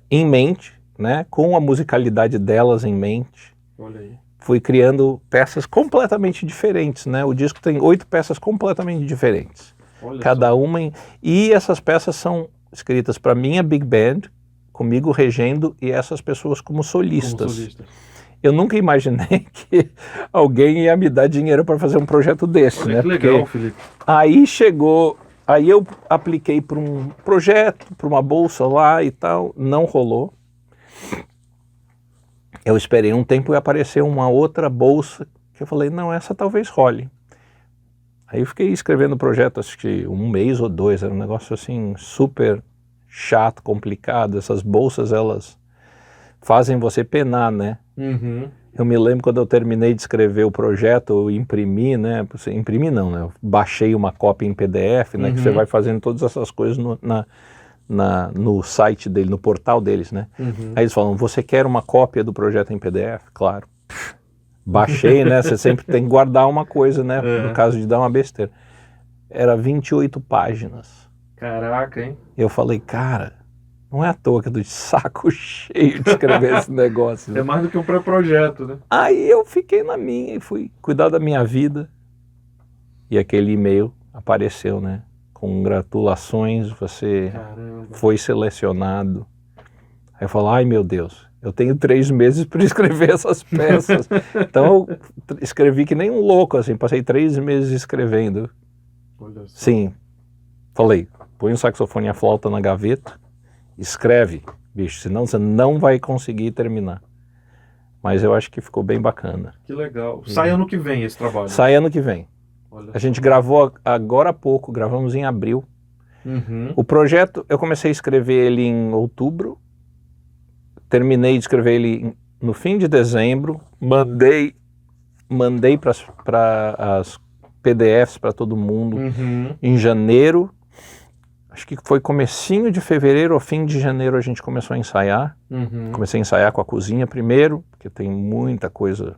em mente, né? Com a musicalidade delas em mente. Olha aí. Fui criando peças completamente diferentes, né? O disco tem 8 peças completamente diferentes. Olha cada só. uma e essas peças são escritas para minha big band, comigo regendo e essas pessoas como solistas. Eu nunca imaginei que alguém ia me dar dinheiro para fazer um projeto desse. Olha, né? Que legal, porque Felipe. Aí eu apliquei para um projeto, para uma bolsa lá e tal, não rolou. Eu esperei um tempo e apareceu uma outra bolsa que eu falei, não, essa talvez role. Aí eu fiquei escrevendo o projeto, acho que 1 mês ou 2, era um negócio assim super chato, complicado. Essas bolsas, elas fazem você penar, né? Eu me lembro quando eu terminei de escrever o projeto, eu imprimi, né? Imprimi não, né? Eu baixei uma cópia em PDF, né? Que você vai fazendo todas essas coisas no site dele, no portal deles, né? Aí eles falam, você quer uma cópia do projeto em PDF? Claro. baixei, né? Você sempre tem que guardar uma coisa, né? É. No caso de dar uma besteira. Era 28 páginas. Caraca, hein? Eu falei, cara, não é à toa que eu tô de saco cheio de escrever esse negócio. É mais do que um pré-projeto, né? Aí eu fiquei na minha e fui cuidar da minha vida. E aquele e-mail apareceu, né? Congratulações, você Caramba. foi selecionado. Aí eu falo, ai meu Deus, eu tenho 3 meses para escrever essas peças. Então eu escrevi que nem um louco, assim, passei 3 meses escrevendo. Olha só. Sim, falei, põe o saxofone e a flauta na gaveta, escreve, bicho, senão você não vai conseguir terminar. Mas eu acho que ficou bem bacana. Que legal. Sai ano que vem esse trabalho. Sai ano que vem. Olha A gente só. gravou agora há pouco, gravamos em abril. Uhum. O projeto, eu comecei a escrever ele em outubro, terminei de escrever ele no fim de dezembro, mandei para as PDFs para todo mundo Uhum. em janeiro. Acho que foi comecinho de fevereiro ou fim de janeiro a gente começou a ensaiar. Uhum. Comecei a ensaiar com a cozinha primeiro, porque tem muita coisa,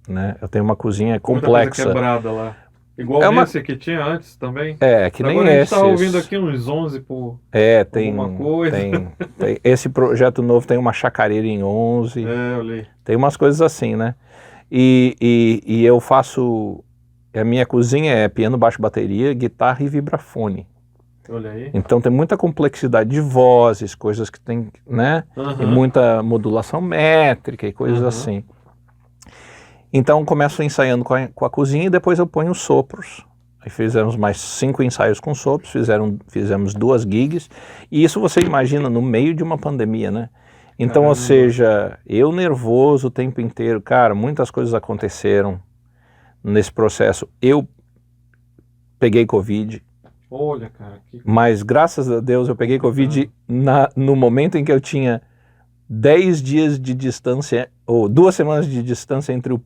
né? Eu tenho uma cozinha complexa. Muita coisa quebrada lá. Igual esse que tinha antes também. É, que nem Agora esse. A gente tá ouvindo aqui uns 11 por tem alguma coisa. Tem, esse projeto novo tem uma chacareira em 11. É, olhei. Tem umas coisas assim, né? E eu faço... A minha cozinha é piano, baixo, bateria, guitarra e vibrafone. Olha aí. Então tem muita complexidade de vozes, coisas que tem, né? Uhum. E muita modulação métrica e coisas assim. Então começo ensaiando com a cozinha e depois eu ponho os sopros. Aí fizemos mais 5 ensaios com sopros, fizemos 2 gigs. E isso você imagina no meio de uma pandemia, né? Então, Caramba. ou seja, eu nervoso o tempo inteiro. Cara, muitas coisas aconteceram nesse processo. Eu peguei Covid. Olha, cara. Mas graças a Deus eu peguei Covid no momento em que eu tinha 10 dias de distância, ou 2 semanas de distância entre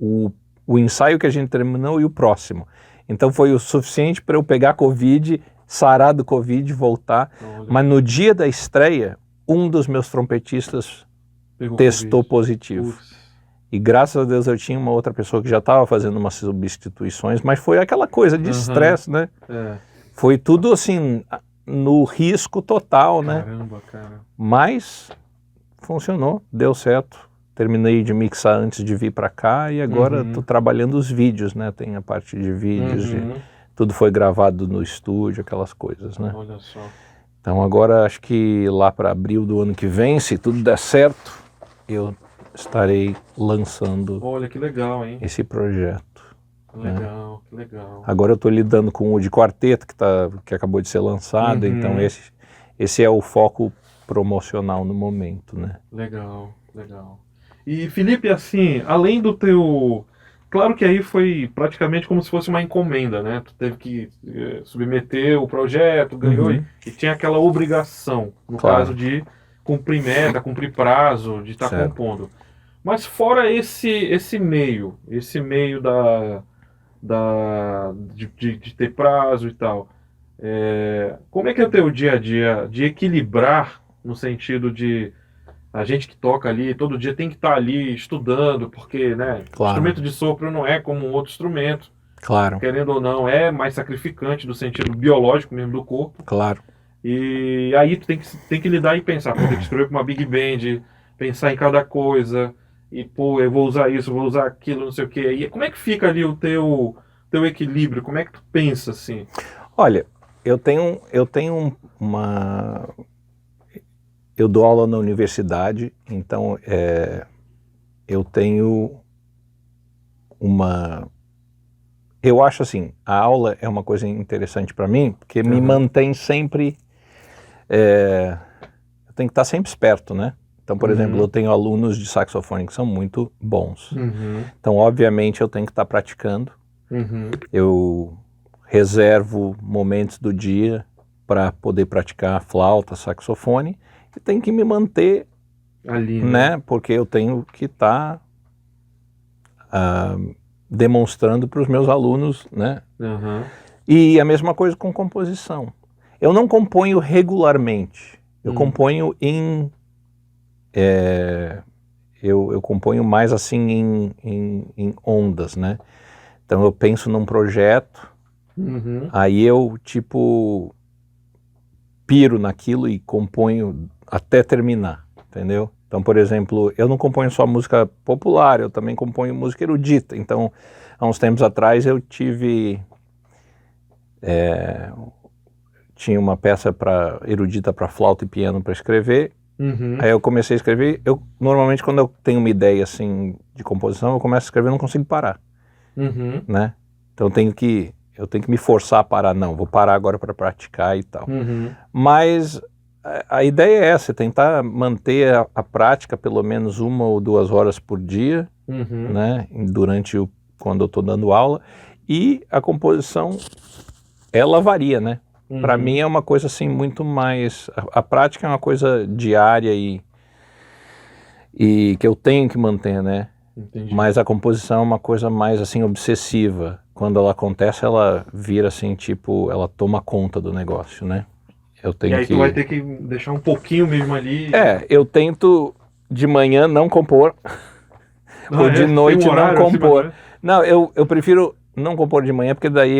o ensaio que a gente terminou e o próximo. Então foi o suficiente para eu pegar Covid, sarar do Covid, voltar. Olha. Mas no dia da estreia, um dos meus trompetistas testou positivo. E graças a Deus eu tinha uma outra pessoa que já estava fazendo umas substituições, mas foi aquela coisa de estresse, né? É. Foi tudo assim, no risco total, né? Caramba, cara. Mas funcionou, deu certo. Terminei de mixar antes de vir para cá e agora estou trabalhando os vídeos, né? Tem a parte de vídeos, tudo foi gravado no estúdio, aquelas coisas, né? Olha só. Então agora acho que lá para abril do ano que vem, se tudo der certo, eu estarei lançando Olha que legal, hein? esse projeto. Legal, que legal. Agora eu estou lidando com o de quarteto que acabou de ser lançado, então esse é o foco promocional no momento, né? Legal, legal. E Felipe, assim, além do teu... Claro que aí foi praticamente como se fosse uma encomenda, né? Tu teve que submeter o projeto, ganhou e tinha aquela obrigação, no caso de cumprir meta, cumprir prazo, de estar compondo. Mas fora esse meio de ter prazo e tal, como é que é o teu dia a dia de equilibrar no sentido de a gente que toca ali, todo dia tem que estar ali estudando, porque, né, instrumento de sopro não é como um outro instrumento. Claro. Querendo ou não, é mais sacrificante no sentido biológico mesmo do corpo. Claro. E aí tu tem que lidar e pensar, tem que escrever com uma big band, pensar em cada coisa, e pô, eu vou usar isso, vou usar aquilo, não sei o quê. E como é que fica ali o teu equilíbrio? Como é que tu pensa assim? Olha, eu tenho uma... Eu dou aula na universidade, então eu tenho uma... Eu acho assim, a aula é uma coisa interessante para mim, porque me mantém sempre... eu tenho que estar sempre esperto, né? Então, por exemplo, eu tenho alunos de saxofone que são muito bons. Então, obviamente, eu tenho que estar praticando. Eu reservo momentos do dia para poder praticar flauta, saxofone, e tenho que me manter ali, né? Porque eu tenho que estar demonstrando para os meus alunos, né? E a mesma coisa com composição. Eu não componho regularmente, eu componho eu componho mais assim em ondas, né? Então eu penso num projeto, aí eu tipo piro naquilo e componho até terminar, entendeu? Então, por exemplo, eu não componho só música popular, eu também componho música erudita. Então, há uns tempos atrás eu tinha uma peça erudita para flauta e piano para escrever. Aí eu comecei a escrever. Normalmente, quando eu tenho uma ideia assim de composição, eu começo a escrever e não consigo parar, né? Então eu tenho que me forçar a parar. Não, vou parar agora para praticar e tal. Mas a ideia é essa, tentar manter a prática pelo menos 1 ou 2 horas por dia, né? Quando eu estou dando aula. E a composição, ela varia, né? Para mim é uma coisa assim muito mais... A prática é uma coisa diária e que eu tenho que manter, né? Entendi. Mas a composição é uma coisa mais assim obsessiva. Quando ela acontece, ela vira assim, tipo, ela toma conta do negócio, né? E aí tu vai ter que deixar um pouquinho mesmo ali... Eu tento de manhã não compor, ou de noite não compor. Não, eu prefiro não compor de manhã, porque daí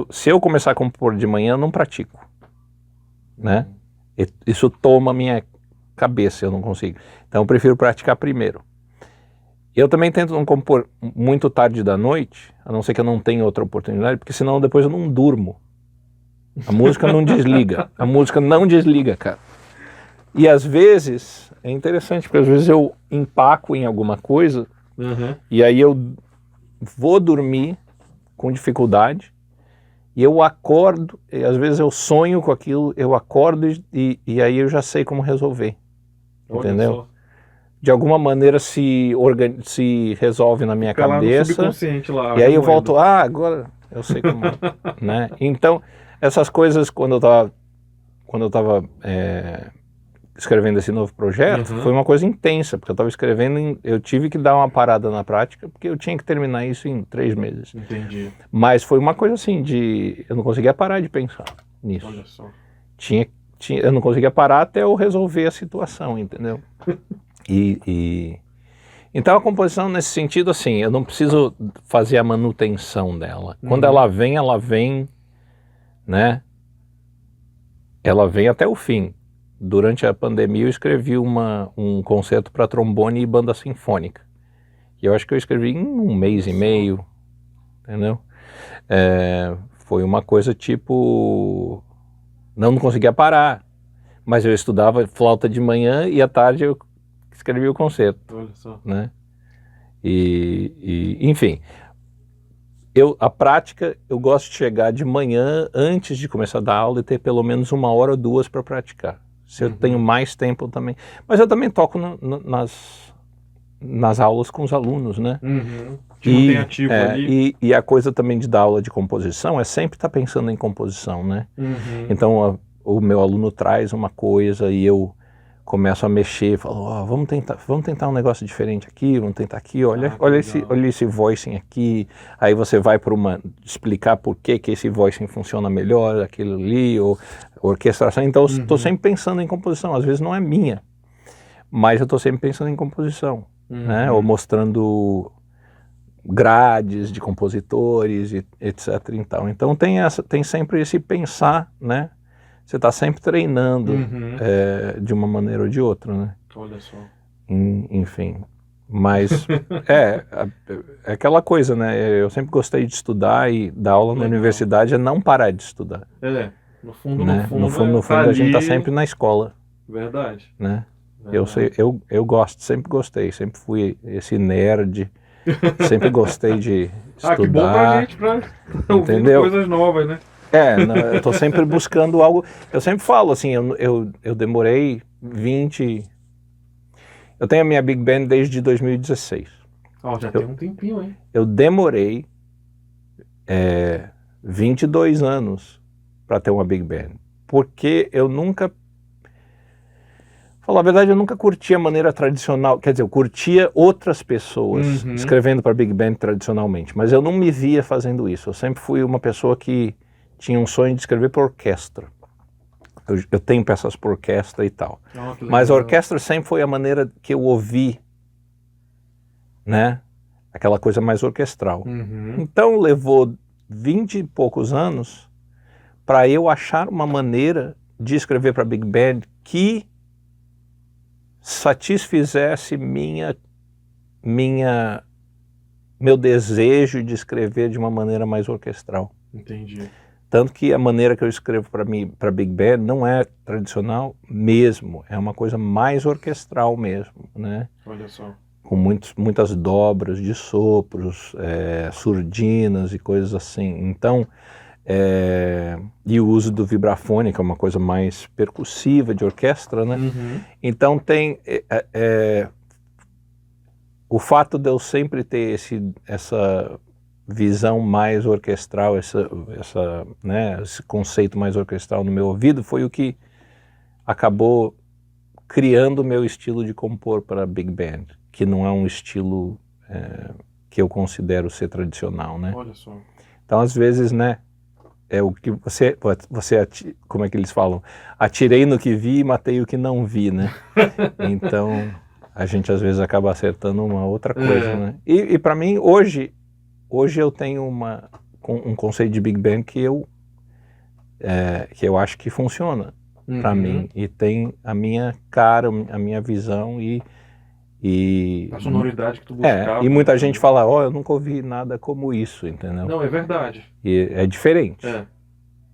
se eu começar a compor de manhã, eu não pratico, né? Isso toma minha cabeça, eu não consigo. Então eu prefiro praticar primeiro. Eu também tento não compor muito tarde da noite, a não ser que eu não tenha outra oportunidade, porque senão depois eu não durmo. A música não desliga, cara. E às vezes, é interessante, porque às vezes eu empaco em alguma coisa, e aí eu vou dormir com dificuldade, e eu acordo, e às vezes eu sonho com aquilo, eu acordo e aí eu já sei como resolver. Entendeu? De alguma maneira se resolve na minha cabeça. Lá no subconsciente lá. E aí eu volto, agora eu sei como, né? Então, essas coisas quando eu tava escrevendo esse novo projeto, foi uma coisa intensa, porque eu estava escrevendo, eu tive que dar uma parada na prática, porque eu tinha que terminar isso em 3 meses. Entendi. Mas foi uma coisa assim eu não conseguia parar de pensar nisso. Olha só. Eu não conseguia parar até eu resolver a situação, entendeu? Então a composição nesse sentido, assim, eu não preciso fazer a manutenção dela. Quando ela vem, né? Ela vem até o fim. Durante a pandemia eu escrevi um concerto para trombone e banda sinfônica. E eu acho que eu escrevi em 1 mês e meio, entendeu? Foi uma coisa tipo... Não conseguia parar. Mas eu estudava flauta de manhã e à tarde eu escrevi o concerto. Olha só. Né? Enfim, a prática, eu gosto de chegar de manhã antes de começar a dar aula e ter pelo menos 1 hora ou 2 para praticar. Se eu tenho mais tempo também. Mas eu também toco nas aulas com os alunos, né? Te mantém ativo ali. E a coisa também de dar aula de composição é sempre estar pensando em composição, né? Então o meu aluno traz uma coisa e eu começo a mexer, falo, vamos tentar um negócio diferente aqui, vamos tentar aqui, olha esse voicing aqui, aí você vai para explicar por que esse voicing funciona melhor, aquilo ali, ou orquestração. Então eu estou sempre pensando em composição, às vezes não é minha, mas eu estou sempre pensando em composição, né? Ou mostrando grades de compositores, etc. Então tem sempre esse pensar, né? Você está sempre treinando de uma maneira ou de outra, né? Olha só. Enfim, mas é aquela coisa, né? Eu sempre gostei de estudar e dar aula na universidade é não parar de estudar. No fundo, né? No fundo a gente está sempre na escola. Verdade. Né? Eu gosto, sempre gostei, sempre fui esse nerd, sempre gostei de estudar. Que bom pra gente, pra ouvir coisas novas, né? Eu tô sempre buscando algo. Eu sempre falo assim, eu demorei 20... Eu tenho a minha Big Band desde 2016. Já tem um tempinho, hein? Eu demorei 22 anos para ter uma Big Band. Porque eu nunca... Falar a verdade, eu nunca curti a maneira tradicional. Quer dizer, eu curtia outras pessoas escrevendo para Big Band tradicionalmente. Mas eu não me via fazendo isso. Eu sempre fui uma pessoa que tinha um sonho de escrever para orquestra. Eu tenho peças para orquestra e tal. Mas a orquestra sempre foi a maneira que eu ouvi né? Aquela coisa mais orquestral. Uhum. Então levou 20 e poucos anos para eu achar uma maneira de escrever para Big Band que satisfizesse meu desejo de escrever de uma maneira mais orquestral. Entendi. Tanto que a maneira que eu escrevo para Big Band não é tradicional mesmo, é uma coisa mais orquestral mesmo, né? Olha só. Com muitas dobras de sopros, surdinas e coisas assim. Então, e o uso do vibrafone, que é uma coisa mais percussiva de orquestra, né? Uhum. Então tem o fato de eu sempre ter essa visão mais orquestral, né, esse conceito mais orquestral no meu ouvido, foi o que acabou criando o meu estilo de compor para Big Band, que não é um estilo que eu considero ser tradicional, né? Olha só. Então, às vezes, né, é o que você como é que eles falam? Atirei no que vi e matei o que não vi, né? Então, a gente às vezes acaba acertando uma outra coisa, né? E para mim, hoje eu tenho um conceito de Big Band que eu acho que funciona para mim e tem a minha cara, a minha visão e a sonoridade que tu buscava. E muita gente fala, eu nunca ouvi nada como isso, entendeu? Não, é verdade. E é diferente.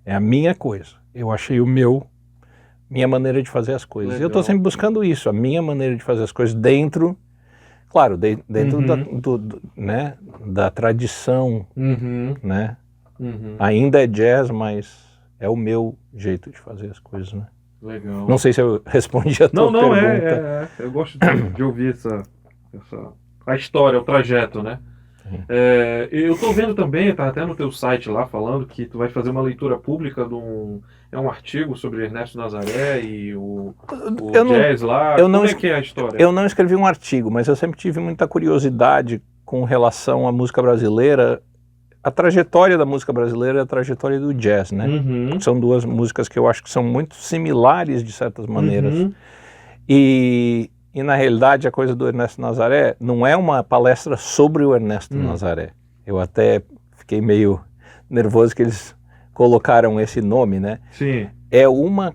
É a minha coisa. Eu achei minha maneira de fazer as coisas. Legal. Eu estou sempre buscando isso, a minha maneira de fazer as coisas dentro, claro, dentro né, da tradição, né? Ainda é jazz, mas é o meu jeito de fazer as coisas, né? Legal. Não sei se eu respondi a tua pergunta. Eu gosto de ouvir a história, o trajeto, né? Eu tô vendo também, tá até no teu site lá falando que tu vai fazer uma leitura pública de um artigo sobre Ernesto Nazaré e o jazz lá. Como é que é a história? Eu não escrevi um artigo, mas eu sempre tive muita curiosidade com relação à música brasileira, a trajetória da música brasileira e a trajetória do jazz, né? São duas músicas que eu acho que são muito similares de certas maneiras. E na realidade a coisa do Ernesto Nazaré não é uma palestra sobre o Ernesto Nazaré. Eu até fiquei meio nervoso que eles colocaram esse nome, né? Sim. É uma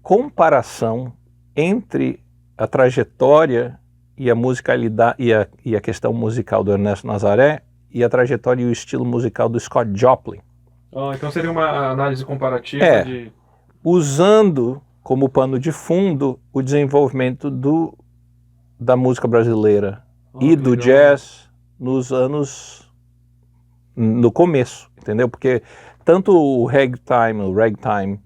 comparação entre a trajetória e a musicalidade e a questão musical do Ernesto Nazaré e a trajetória e o estilo musical do Scott Joplin. Então seria uma análise comparativa usando como pano de fundo o desenvolvimento da música brasileira e do jazz no começo, entendeu? Porque tanto o ragtime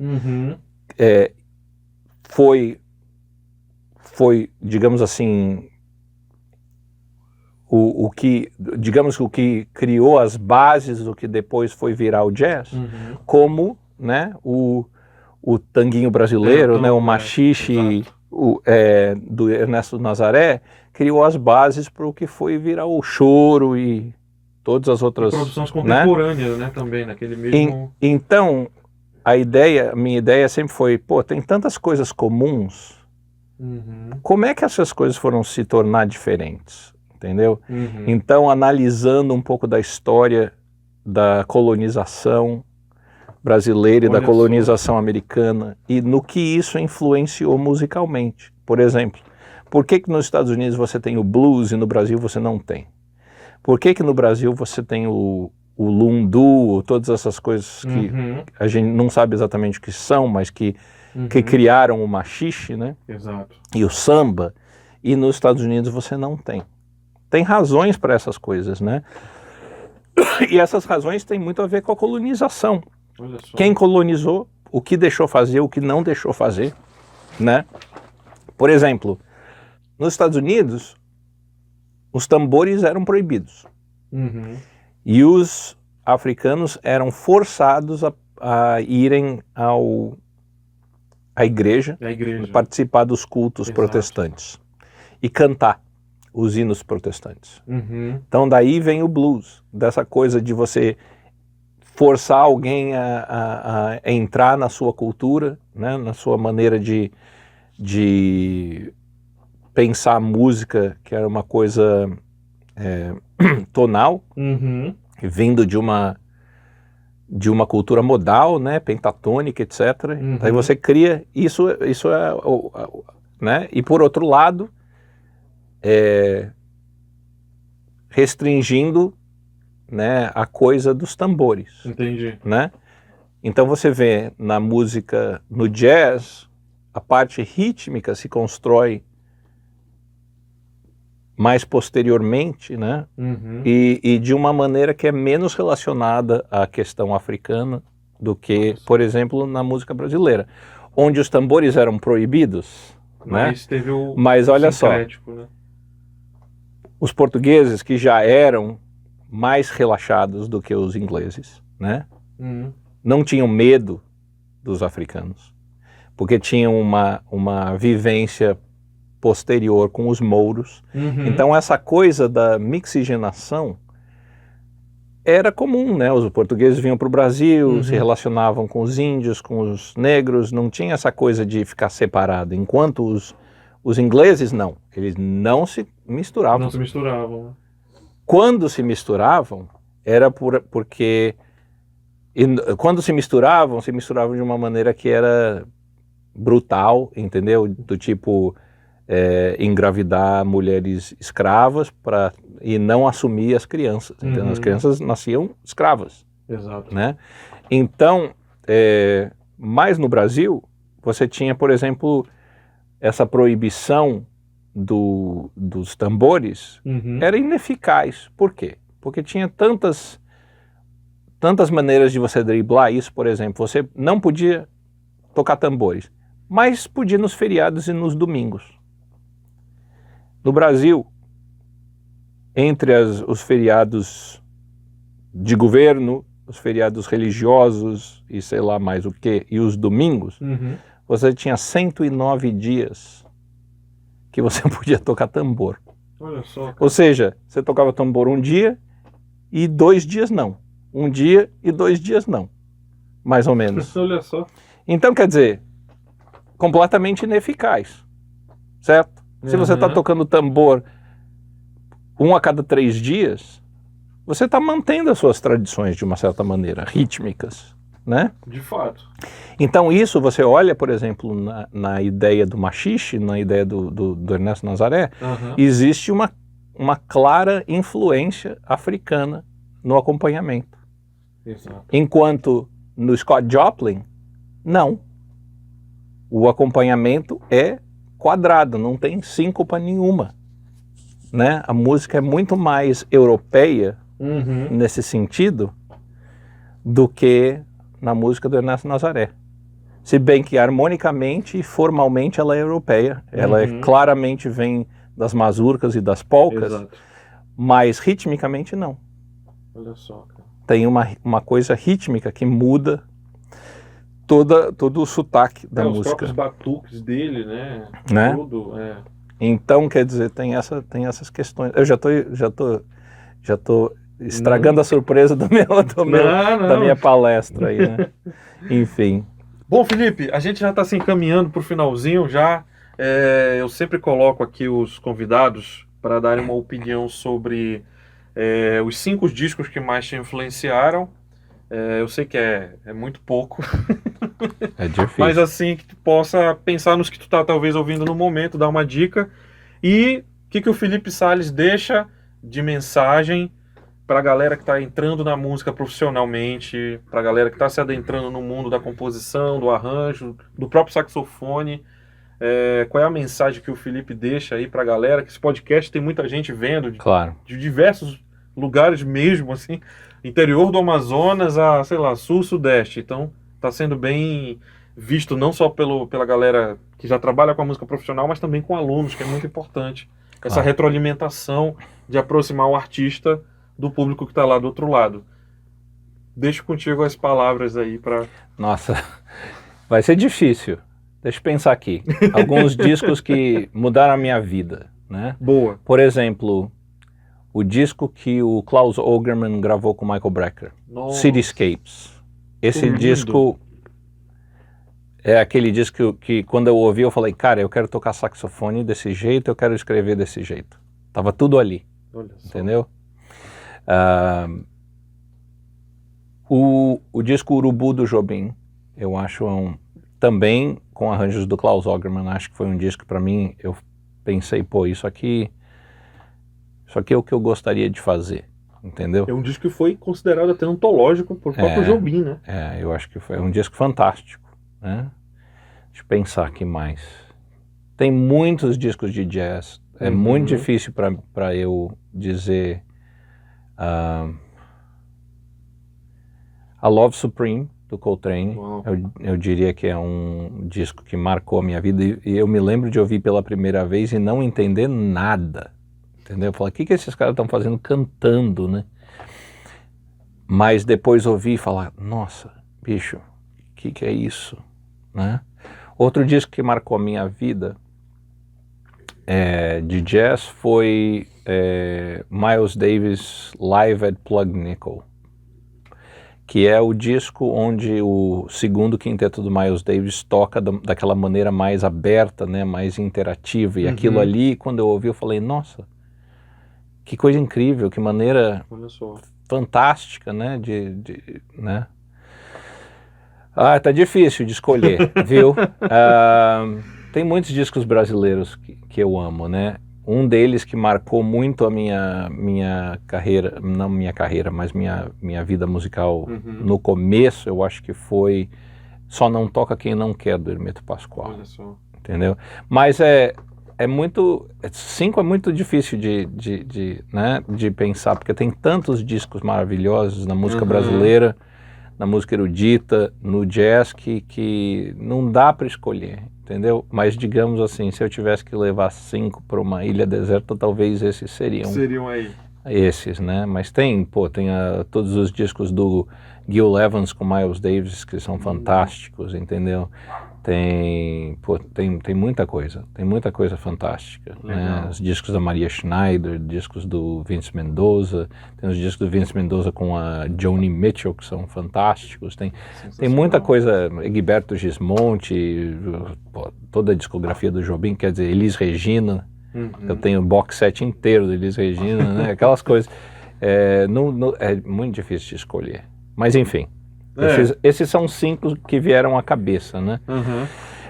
foi, digamos assim, o que criou as bases do que depois foi virar o jazz, como, né, o tanguinho brasileiro, né, o machixe do Ernesto Nazaré, criou as bases para o que foi virar o choro e todas as outras... E produções contemporâneas, né, também, naquele mesmo... Então, a minha ideia sempre foi, tem tantas coisas comuns, como é que essas coisas foram se tornar diferentes? Entendeu? Então, analisando um pouco da história da colonização brasileira e da colonização americana e no que isso influenciou musicalmente. Por exemplo, por que nos Estados Unidos você tem o blues e no Brasil você não tem? Por que no Brasil você tem o lundu, todas essas coisas que a gente não sabe exatamente o que são, mas que criaram o machixe, né? Exato. E o samba, e nos Estados Unidos você não tem. Tem razões para essas coisas, né? E essas razões têm muito a ver com a colonização. Olha só. Quem colonizou, o que deixou fazer, o que não deixou fazer, né? Por exemplo, nos Estados Unidos, os tambores eram proibidos. E os africanos eram forçados a irem à igreja, participar dos cultos protestantes e cantar os hinos protestantes. Então daí vem o blues, dessa coisa de você forçar alguém a entrar na sua cultura, né, na sua maneira de pensar a música, que era uma coisa tonal, Uhum. vindo de uma cultura modal, né, pentatônica, etc. Uhum. Daí você cria isso né? E por outro lado, restringindo, né, a coisa dos tambores. Entendi. Né? Então você vê na música, no jazz, a parte rítmica se constrói mais posteriormente, né? Uhum. E de uma maneira que é menos relacionada à questão africana do que, por exemplo, na música brasileira, onde os tambores eram proibidos, Mas né? teve o Mas olha só, sincrético, né? os portugueses que já eram mais relaxados do que os ingleses, né? Uhum. Não tinham medo dos africanos, porque tinham uma vivência posterior com os mouros. Uhum. Então essa coisa da mixigenação era comum, né? Os portugueses vinham para o Brasil, se relacionavam com os índios, com os negros, não tinha essa coisa de ficar separado, enquanto os ingleses não, eles não se misturavam. Não se misturavam. Quando se misturavam, era porque quando se misturavam de uma maneira que era brutal, entendeu? Do tipo engravidar mulheres escravas e não assumir as crianças. Entendeu? As crianças nasciam escravas. Exato. Né? Então, mais no Brasil, você tinha, por exemplo, essa proibição dos tambores era ineficaz. Por quê? Porque tinha tantas maneiras de você driblar isso. Por exemplo, você não podia tocar tambores, mas podia nos feriados e nos domingos. No Brasil, entre os feriados de governo, os feriados religiosos e sei lá mais o que, e os domingos, você tinha 109 dias que você podia tocar tambor. Olha só, cara. Ou seja, você tocava tambor um dia e 2 dias não. Um dia e 2 dias não. Mais ou menos. Olha só. Então, quer dizer, completamente ineficaz. Certo? Se você está tocando tambor 1 a cada 3 dias, você está mantendo as suas tradições de uma certa maneira, rítmicas, né? De fato. Então isso você olha, por exemplo, na ideia do machixe, na ideia do Ernesto Nazaré, existe uma clara influência africana no acompanhamento. Exato. Enquanto no Scott Joplin, não. O acompanhamento é quadrado, não tem síncopa nenhuma, né? A música é muito mais europeia nesse sentido do que na música do Ernesto Nazaré. Se bem que harmonicamente e formalmente ela é europeia, ela claramente vem das mazurcas e das polcas, Exato. mas ritmicamente não. Olha só, cara. Tem uma coisa rítmica que muda todo o sotaque da música. Os próprios batuques dele, né? Tudo, Então, quer dizer, tem essas questões. Eu já tô estragando a surpresa da minha palestra aí, né? Enfim. Bom, Felipe, a gente já está se encaminhando para o finalzinho já. Eu sempre coloco aqui os convidados para darem uma opinião sobre os 5 discos que mais te influenciaram. Eu sei que é muito pouco. É difícil. Mas assim, que tu possa pensar nos que tu tá talvez ouvindo no momento, dar uma dica. E o que o Felipe Sales deixa de mensagem para a galera que está entrando na música profissionalmente, para a galera que está se adentrando no mundo da composição, do arranjo, do próprio saxofone. Qual é a mensagem que o Felipe deixa aí para a galera? Que esse podcast tem muita gente vendo de diversos lugares mesmo, assim, interior do Amazonas a, sei lá, sul, sudeste. Então, está sendo bem visto não só pela galera que já trabalha com a música profissional, mas também com alunos, que é muito importante. Essa retroalimentação de aproximar o artista do público que está lá do outro lado. Deixo contigo as palavras aí para... Nossa, vai ser difícil. Deixa eu pensar aqui. Alguns discos que mudaram a minha vida, né? Boa. Por exemplo, o disco que o Klaus Ogerman gravou com o Michael Brecker, Cityscapes. Esse disco é aquele disco que quando eu ouvi eu falei, cara, eu quero tocar saxofone desse jeito, eu quero escrever desse jeito. Tava tudo ali, Olha só. Entendeu? O disco Urubu do Jobim, eu acho também com arranjos do Klaus Ogerman, acho que foi um disco para mim, eu pensei, pô, isso aqui é o que eu gostaria de fazer, entendeu? É um disco que foi considerado até antológico por próprio Jobim, né? Eu acho que foi um disco fantástico, né? Deixa eu pensar aqui mais. Tem muitos discos de jazz, é muito difícil para eu dizer. A Love Supreme, do Coltrane, eu diria que é um disco que marcou a minha vida, e eu me lembro de ouvir pela primeira vez e não entender nada, entendeu? Falar, o que esses caras estão fazendo cantando, né? Mas depois ouvir e falar, nossa, bicho, o que é isso, né? Outro disco que marcou a minha vida de jazz foi Miles Davis Live at Plug Nickel, que é o disco onde o segundo quinteto do Miles Davis toca daquela maneira mais aberta, né, mais interativa, e aquilo ali, quando eu ouvi, eu falei, nossa, que coisa incrível, que maneira fantástica, né, né? Tá difícil de escolher, viu? Tem muitos discos brasileiros que eu amo, né? Um deles que marcou muito a minha carreira, não minha carreira, mas minha vida musical no começo, eu acho que foi Só Não Toca Quem Não Quer, do Hermeto Pascoal. Olha só. Entendeu? Mas cinco é muito difícil né, de pensar, porque tem tantos discos maravilhosos na música brasileira, na música erudita, no jazz, que não dá para escolher, entendeu? Mas digamos assim, se eu tivesse que levar 5 para uma ilha deserta, talvez esses seriam aí. Esses, né? Mas tem todos os discos do Gil Evans com Miles Davis que são fantásticos, entendeu? Tem muita coisa fantástica, né? Os discos da Maria Schneider, discos do Vince Mendoza, tem os discos do Vince Mendoza com a Joni Mitchell que são fantásticos, tem muita coisa, Egberto Gismonti, toda a discografia do Jobim, quer dizer, Elis Regina, eu tenho o box set inteiro de Elis Regina, né? Aquelas coisas, é muito difícil de escolher, mas enfim. Esses são 5 que vieram à cabeça, né?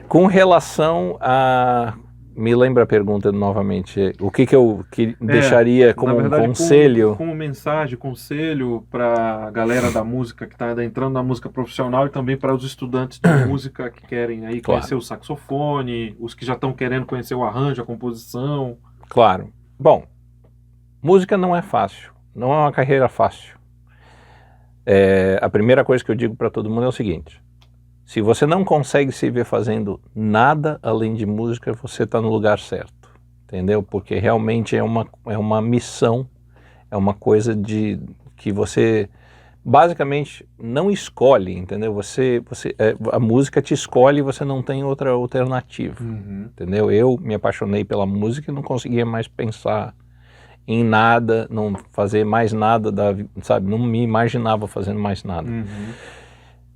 Com relação a... Me lembra a pergunta novamente. O que eu deixaria como verdade, um conselho? Como mensagem, conselho para a galera da música que está entrando na música profissional e também para os estudantes de música que querem aí conhecer o saxofone, os que já estão querendo conhecer o arranjo, a composição. Claro. Bom, música não é fácil. Não é uma carreira fácil. A primeira coisa que eu digo para todo mundo é o seguinte: se você não consegue se ver fazendo nada além de música, você está no lugar certo, entendeu? Porque realmente é uma missão, é uma coisa que você basicamente não escolhe, entendeu? A música te escolhe e você não tem outra alternativa, entendeu? Eu me apaixonei pela música e não conseguia mais pensar em nada, não fazer mais nada, sabe? Não me imaginava fazendo mais nada.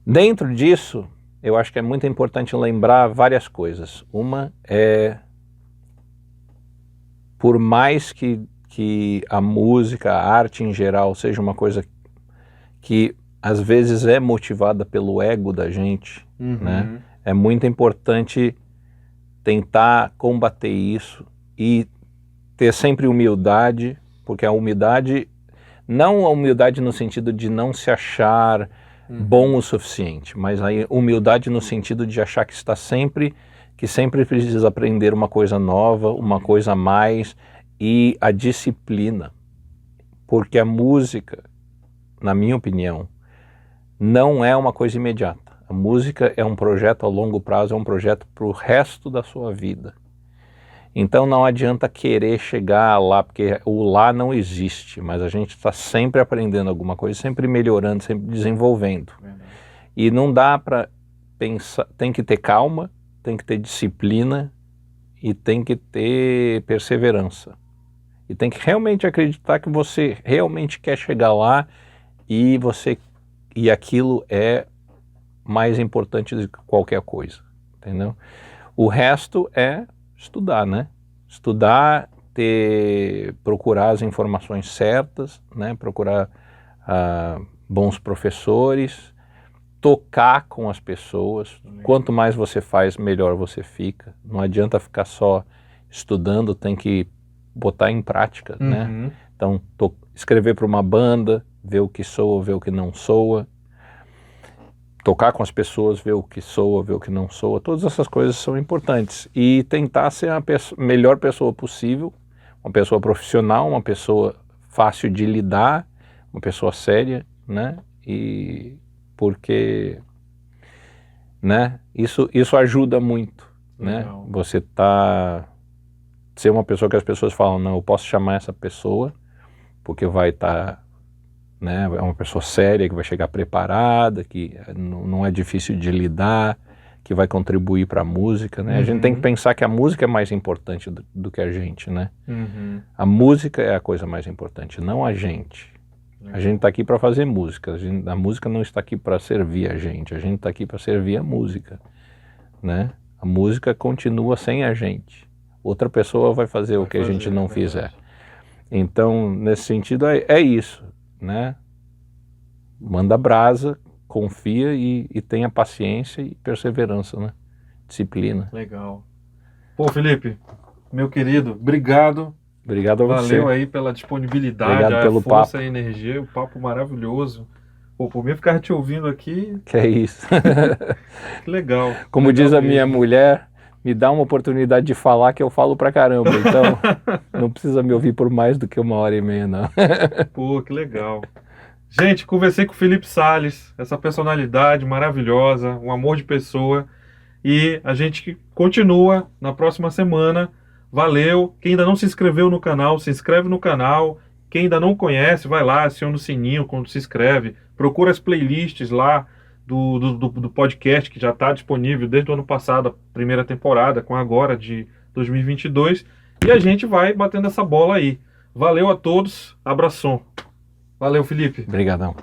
Dentro disso, eu acho que é muito importante lembrar várias coisas. Uma é, por mais que a música, a arte em geral, seja uma coisa que às vezes é motivada pelo ego da gente, né? É muito importante tentar combater isso e ter sempre humildade, porque a humildade, não a humildade no sentido de não se achar bom o suficiente, mas a humildade no sentido de achar que sempre precisa aprender uma coisa nova, uma coisa a mais, e a disciplina, porque a música, na minha opinião, não é uma coisa imediata. A música é um projeto a longo prazo, é um projeto para o resto da sua vida. Então não adianta querer chegar lá, porque o lá não existe, mas a gente está sempre aprendendo alguma coisa, sempre melhorando, sempre desenvolvendo. E não dá para pensar, tem que ter calma, tem que ter disciplina e tem que ter perseverança. E tem que realmente acreditar que você realmente quer chegar lá e aquilo é mais importante do que qualquer coisa, entendeu? O resto é estudar, né? Estudar procurar as informações certas, né? Procurar bons professores, tocar com as pessoas. Quanto mais você faz, melhor você fica. Não adianta ficar só estudando, tem que botar em prática, né? Então, escrever para uma banda, ver o que soa, ver o que não soa, tocar com as pessoas, ver o que soa, ver o que não soa, todas essas coisas são importantes. E tentar ser a melhor pessoa possível, uma pessoa profissional, uma pessoa fácil de lidar, uma pessoa séria, né? E porque, né? Isso ajuda muito, né? Você ser uma pessoa que as pessoas falam, não, eu posso chamar essa pessoa, porque vai estar, né? É uma pessoa séria, que vai chegar preparada, que não é difícil de lidar, que vai contribuir para a música, né? A gente tem que pensar que a música é mais importante do que a gente, né? A música é a coisa mais importante, não a gente. A gente está aqui para fazer música, a música não está aqui para servir a gente está aqui para servir a música, né? A música continua sem a gente, outra pessoa vai fazer o que a gente não fizer. Então, nesse sentido, é isso, né? Manda brasa, confia e tenha paciência e perseverança, né? Disciplina. Legal. Pô, Felipe, meu querido, obrigado. Obrigado a você. Valeu aí pela disponibilidade, obrigado pelo força papo. e energia, o papo maravilhoso. Pô, por mim ficar te ouvindo aqui... Que é isso. Que legal. Como legal diz a mesmo. minha mulher, me dá uma oportunidade de falar que eu falo pra caramba, então não precisa me ouvir por mais do que 1h30, não. Pô, que legal. Gente, conversei com o Felipe Salles, essa personalidade maravilhosa, um amor de pessoa, e a gente continua na próxima semana. Valeu! Quem ainda não se inscreveu no canal, se inscreve no canal. Quem ainda não conhece, vai lá, aciona o sininho quando se inscreve. Procura as playlists lá do podcast, que já está disponível desde o ano passado, a primeira temporada, com agora de 2022. E a gente vai batendo essa bola aí. Valeu a todos, abração. Valeu, Felipe. Obrigadão.